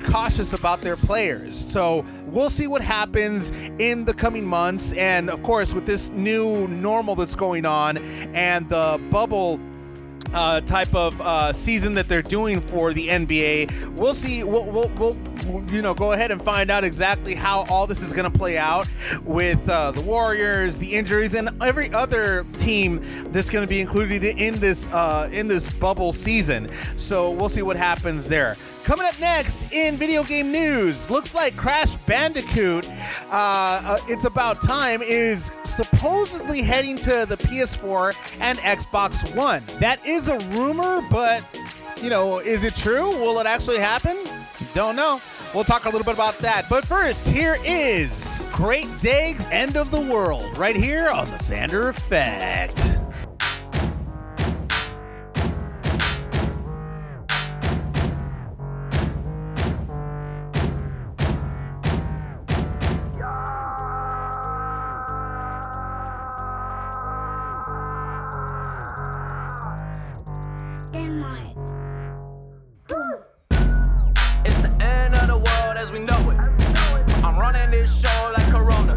cautious about their players. So we'll see what happens in the coming months. And of course, with this new normal that's going on and the bubble type of season that they're doing for the NBA, we'll see. We'll go ahead and find out exactly how all this is going to play out with the Warriors, the injuries, and every other team that's going to be included in this bubble season. So we'll see what happens there. Coming up next in video game news, looks like Crash Bandicoot, It's About Time, is supposedly heading to the PS4 and Xbox One. That is a rumor, but, is it true? Will it actually happen? Don't know. We'll talk a little bit about that. But first, here is Great Daeg's End of the World, right here on the Xander Effect. It's the end of the world as we know it. I'm running this show like Corona.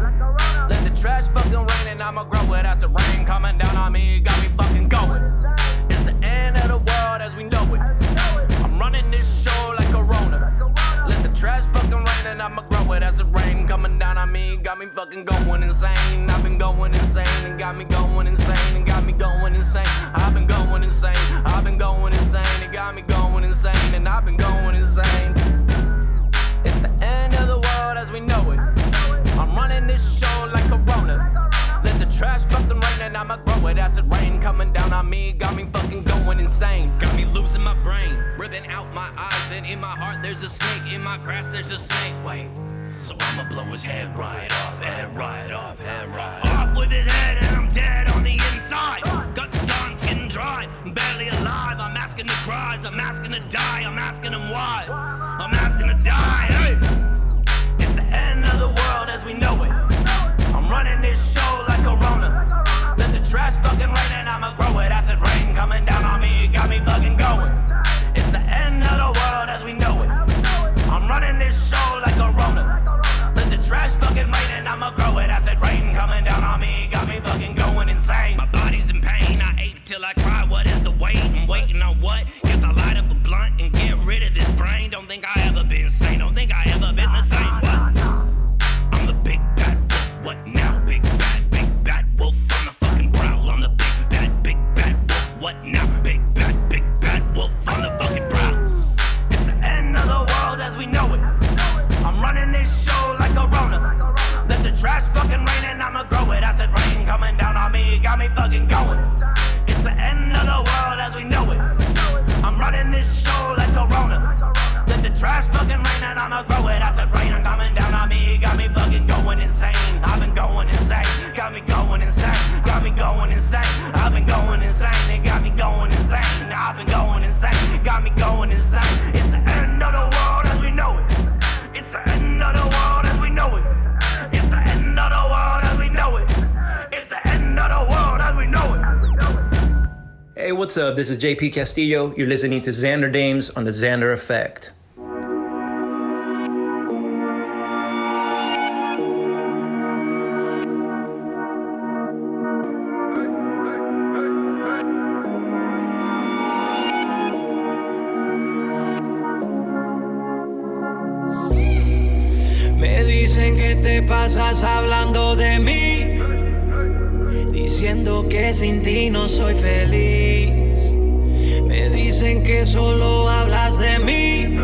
Let the trash fucking rain and I'ma grow it. As the rain coming down on me, got me fucking going. It's the end of the world as we know it. I'm running this show like Corona. Let the trash fucking rain and I'ma grow it. As the rain coming down on me, got me fucking going insane. I've been going insane and got me going insane and got me going insane. I've been going insane. I've been going insane. It got me going insane and I've been going insane. It's the end of the world as we know it. I'm running this show like Corona. Let the trash fucking rain and I'ma grow it. As the rain coming down on me, got me fucking going insane. Got me losing my brain, ripping out my eyes, and in my heart there's a snake. In my grass there's a snake. Wait, so I'ma blow his head right off, head right off, head right off with his head, and I'm dead on the inside. Guts gone, skin dry, I'm barely alive. I'm asking the cries Cause I'm asking to die, I'm asking them why. I'm asking to die, hey! It's the end of the world as we know it. I'm running this show like Corona. Let the trash fucking rain and I'ma grow it. Acid rain coming down on me, got me fucking going. It's the end of the world as we know it. I'm running this show like Corona. Let the trash fucking rain and I'ma grow it. Acid rain coming down on me, got me fucking going insane. My body's in pain, I ache till I cry. What is the wait? I'm waiting on what? Guess I light up a blunt and get rid of this brain. Don't think I ever been sane, don't think I ever been the same. What? I'm the big bad wolf, what now? Big bad wolf on the fucking prowl. I'm the big bad wolf, what now? Big bad wolf on the fucking prowl. It's the end of the world as we know it. I'm running this show like Corona. Let the trash fucking rain and I'ma grow it. Acid rain coming down on me, got me fucking going. It's the end of the world as we know it. I'm running this show like Corona. Let the trash fucking rain and I'ma grow it. Acid rain coming down on me, got me fucking going insane. I've been going insane, got me going insane, got me going insane. I've been going insane, it got me going insane. I've been going insane, got me going insane. It's the end of the world as we know it. It's the end of the world as we know it. It's the end of the world as we know it. It's the end of the world as we know it. Hey, what's up? This is JP Castillo. You're listening to Xander Dames on the Xander Effect. Me dicen que te pasas hablando de mí, diciendo que sin ti no soy feliz. Me dicen que solo hablas de mí,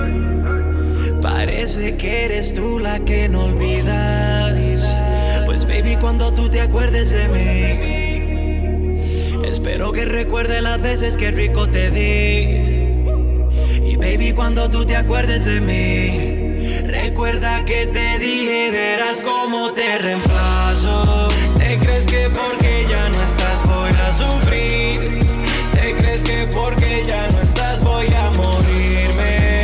parece que eres tú la que no olvidas. Pues baby, cuando tú te acuerdes de mí, espero que recuerdes las veces que rico te di. Y baby, cuando tú te acuerdes de mí, recuerda que te dije, verás cómo te reemplazo. ¿Te crees que porque ya no estás voy a sufrir? ¿Te crees que porque ya no estás voy a morirme?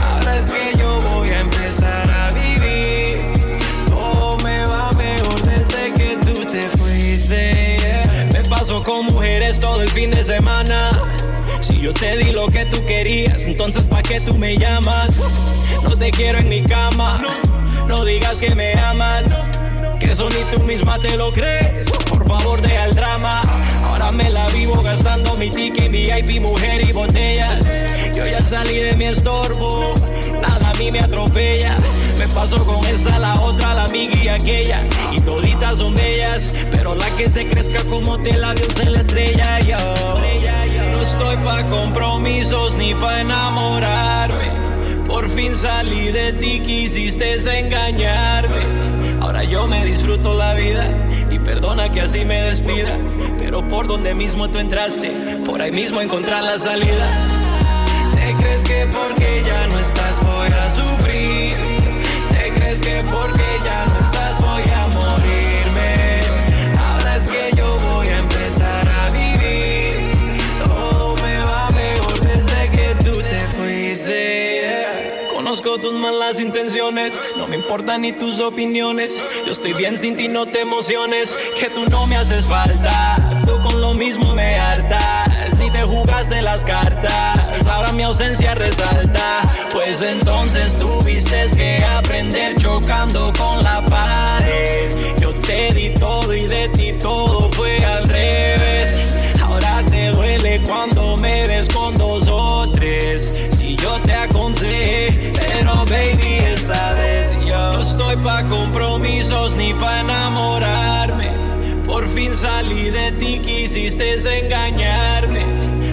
Ahora es que yo voy a empezar a vivir. Todo me va mejor desde que tú te fuiste, yeah. Me paso con mujeres todo el fin de semana. Si yo te di lo que tú querías, entonces ¿pa' qué tú me llamas? No te quiero en mi cama, no digas que me amas, que eso ni tú misma te lo crees. Por favor deja el drama, ahora me la vivo gastando mi ticket, VIP, mujer y botellas. Yo ya salí de mi estorbo, nada a mí me atropella. Me paso con esta, la otra, la amiga y aquella, y toditas son bellas, pero la que se crezca como te labios en la estrella. Yo no estoy pa' compromisos ni pa' enamorarme. Por fin salí de ti, quisiste engañarme. Ahora yo me disfruto la vida y perdona que así me despida, pero por donde mismo tú entraste, por ahí mismo encontrar la salida. ¿Te crees que porque ya no estás voy a sufrir? ¿Te crees que porque ya no estás voy a morirme? Ahora es que yo voy a empezar a vivir. Todo me va mejor desde que tú te fuiste, yeah. Conozco tus malas intenciones, no me importan ni tus opiniones. Yo estoy bien sin ti, no te emociones, que tú no me haces falta. Tú con lo mismo me hartas, si te jugaste las cartas, ahora mi ausencia resalta. Pues entonces tuviste que aprender chocando con la pared. Yo te di todo y de ti todo fue al revés. Ahora te duele cuando me ves con 2 o 3. Si yo te aconsejé, pero baby esta vez yo no estoy pa' compromisos ni pa' enamorarme. Por fin salí de ti, quisiste engañarme.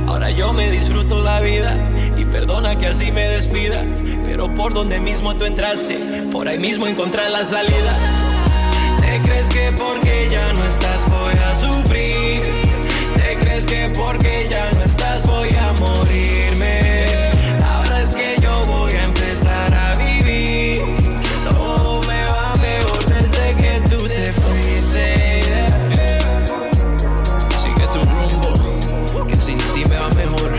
Ahora yo me disfruto la vida y perdona que así me despida, pero por donde mismo tú entraste, por ahí mismo encontrar la salida. ¿Te crees que porque ya no estás voy a sufrir? ¿Te crees que porque ya no estás voy a morirme? Ahora es que yo voy a empezar a vivir. Todo me va mejor desde que tú te fuiste, yeah. Sigue tu rumbo, que sin ti me va mejor.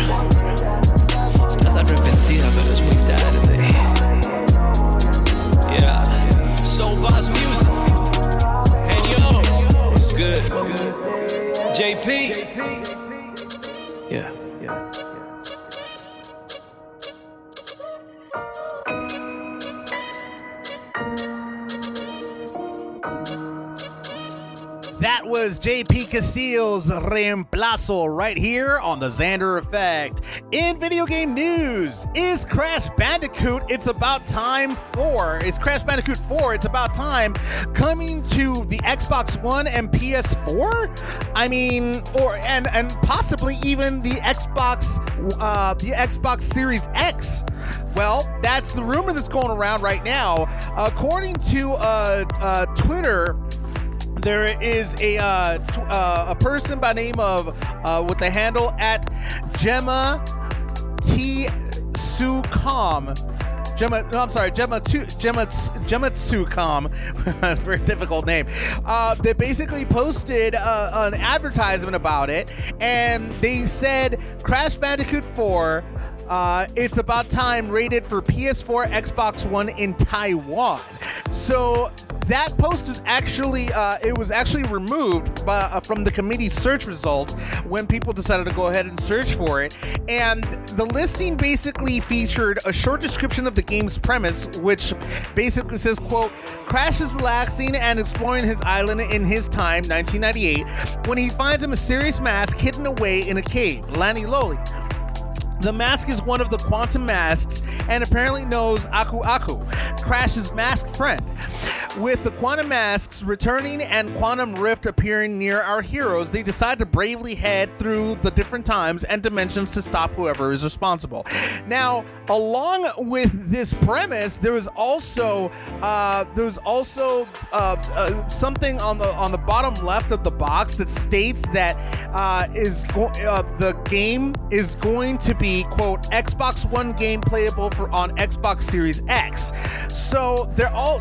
JP. Yeah. That was JP Castillo's Reemplazo right here on the Xander Effect. In video game news, is Crash Bandicoot It's About Time 4? Is Crash Bandicoot 4 It's About Time coming to the Xbox One and PS4? I mean, and possibly even the Xbox Series X. Well, that's the rumor that's going around right now. According to Twitter, there is a person by name of with the handle at Gemma T Sucom. Gemma Tsukam. That's a very difficult name. They basically posted an advertisement about it, and they said Crash Bandicoot 4 It's About Time rated for PS4, Xbox One in Taiwan. So that post is actually removed from the committee's search results when people decided to go ahead and search for it. And the listing basically featured a short description of the game's premise, which basically says, quote, Crash is relaxing and exploring his island in his time, 1998, when he finds a mysterious mask hidden away in a cave, Lani Loli. The mask is one of the quantum masks and apparently knows Aku Aku, Crash's masked friend. With the quantum masks returning and quantum rift appearing near our heroes, they decide to bravely head through the different times and dimensions to stop whoever is responsible. Now, along with this premise, there was also something on the bottom left of the box that states that the game is going to be, quote, Xbox One game playable on Xbox Series X. So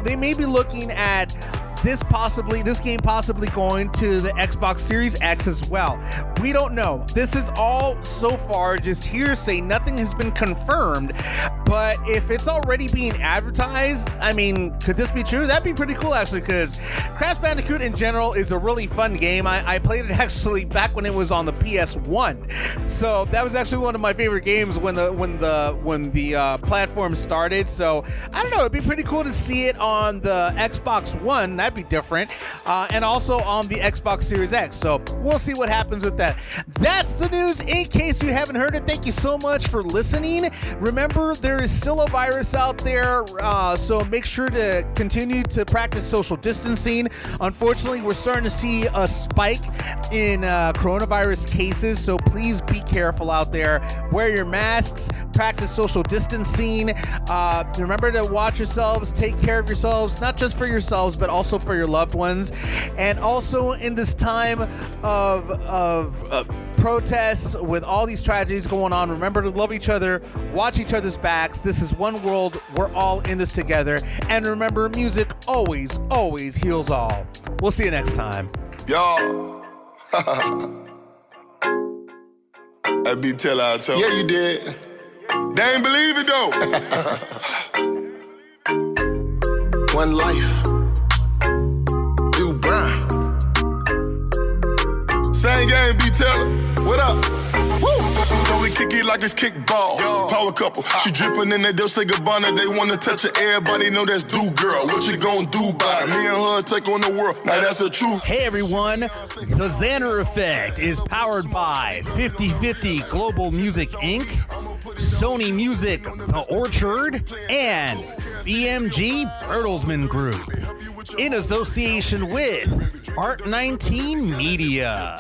they may be looking at this game possibly going to the Xbox Series X as well. We don't know. This is all so far just hearsay. Nothing has been confirmed. But if it's already being advertised, I mean, could this be true? That'd be pretty cool, actually, because Crash Bandicoot in general is a really fun game. I played it actually back when it was on the PS1. So that was actually one of my favorite games when the platform started. So I don't know. It'd be pretty cool to see it on the Xbox One. That'd be different, and also on the Xbox Series X. So we'll see what happens with that. That's the news. In case you haven't heard it, thank you so much for listening. Remember, there is still a virus out there, so make sure to continue to practice social distancing. Unfortunately, we're starting to see a spike in coronavirus cases, so please be careful out there. Wear your masks, practice social distancing. Remember to watch yourselves, take care of yourselves, not just for yourselves, but also for your loved ones. And also in this time of protests with all these tragedies going on, remember to love each other, watch each other's backs. This is one world. We're all in this together. And remember, music always, always heals all. We'll see you next time. Y'all. I be tell I told. Yeah, you did. They ain't believe it though. One life. Do Brown. Same game, be telling. What up? Woo! So we kick it like it's kickball. Power couple. She dripping in that Dolce Gabbana. They wanna touch her. Everybody know that's do girl. What you gonna do by it? Me and her take on the world. Now that's the truth. Hey everyone, the Xander Effect is powered by 50/50 Global Music Inc., Sony Music, The Orchard, and BMG Bertelsmann Group, in association with Art 19 Media.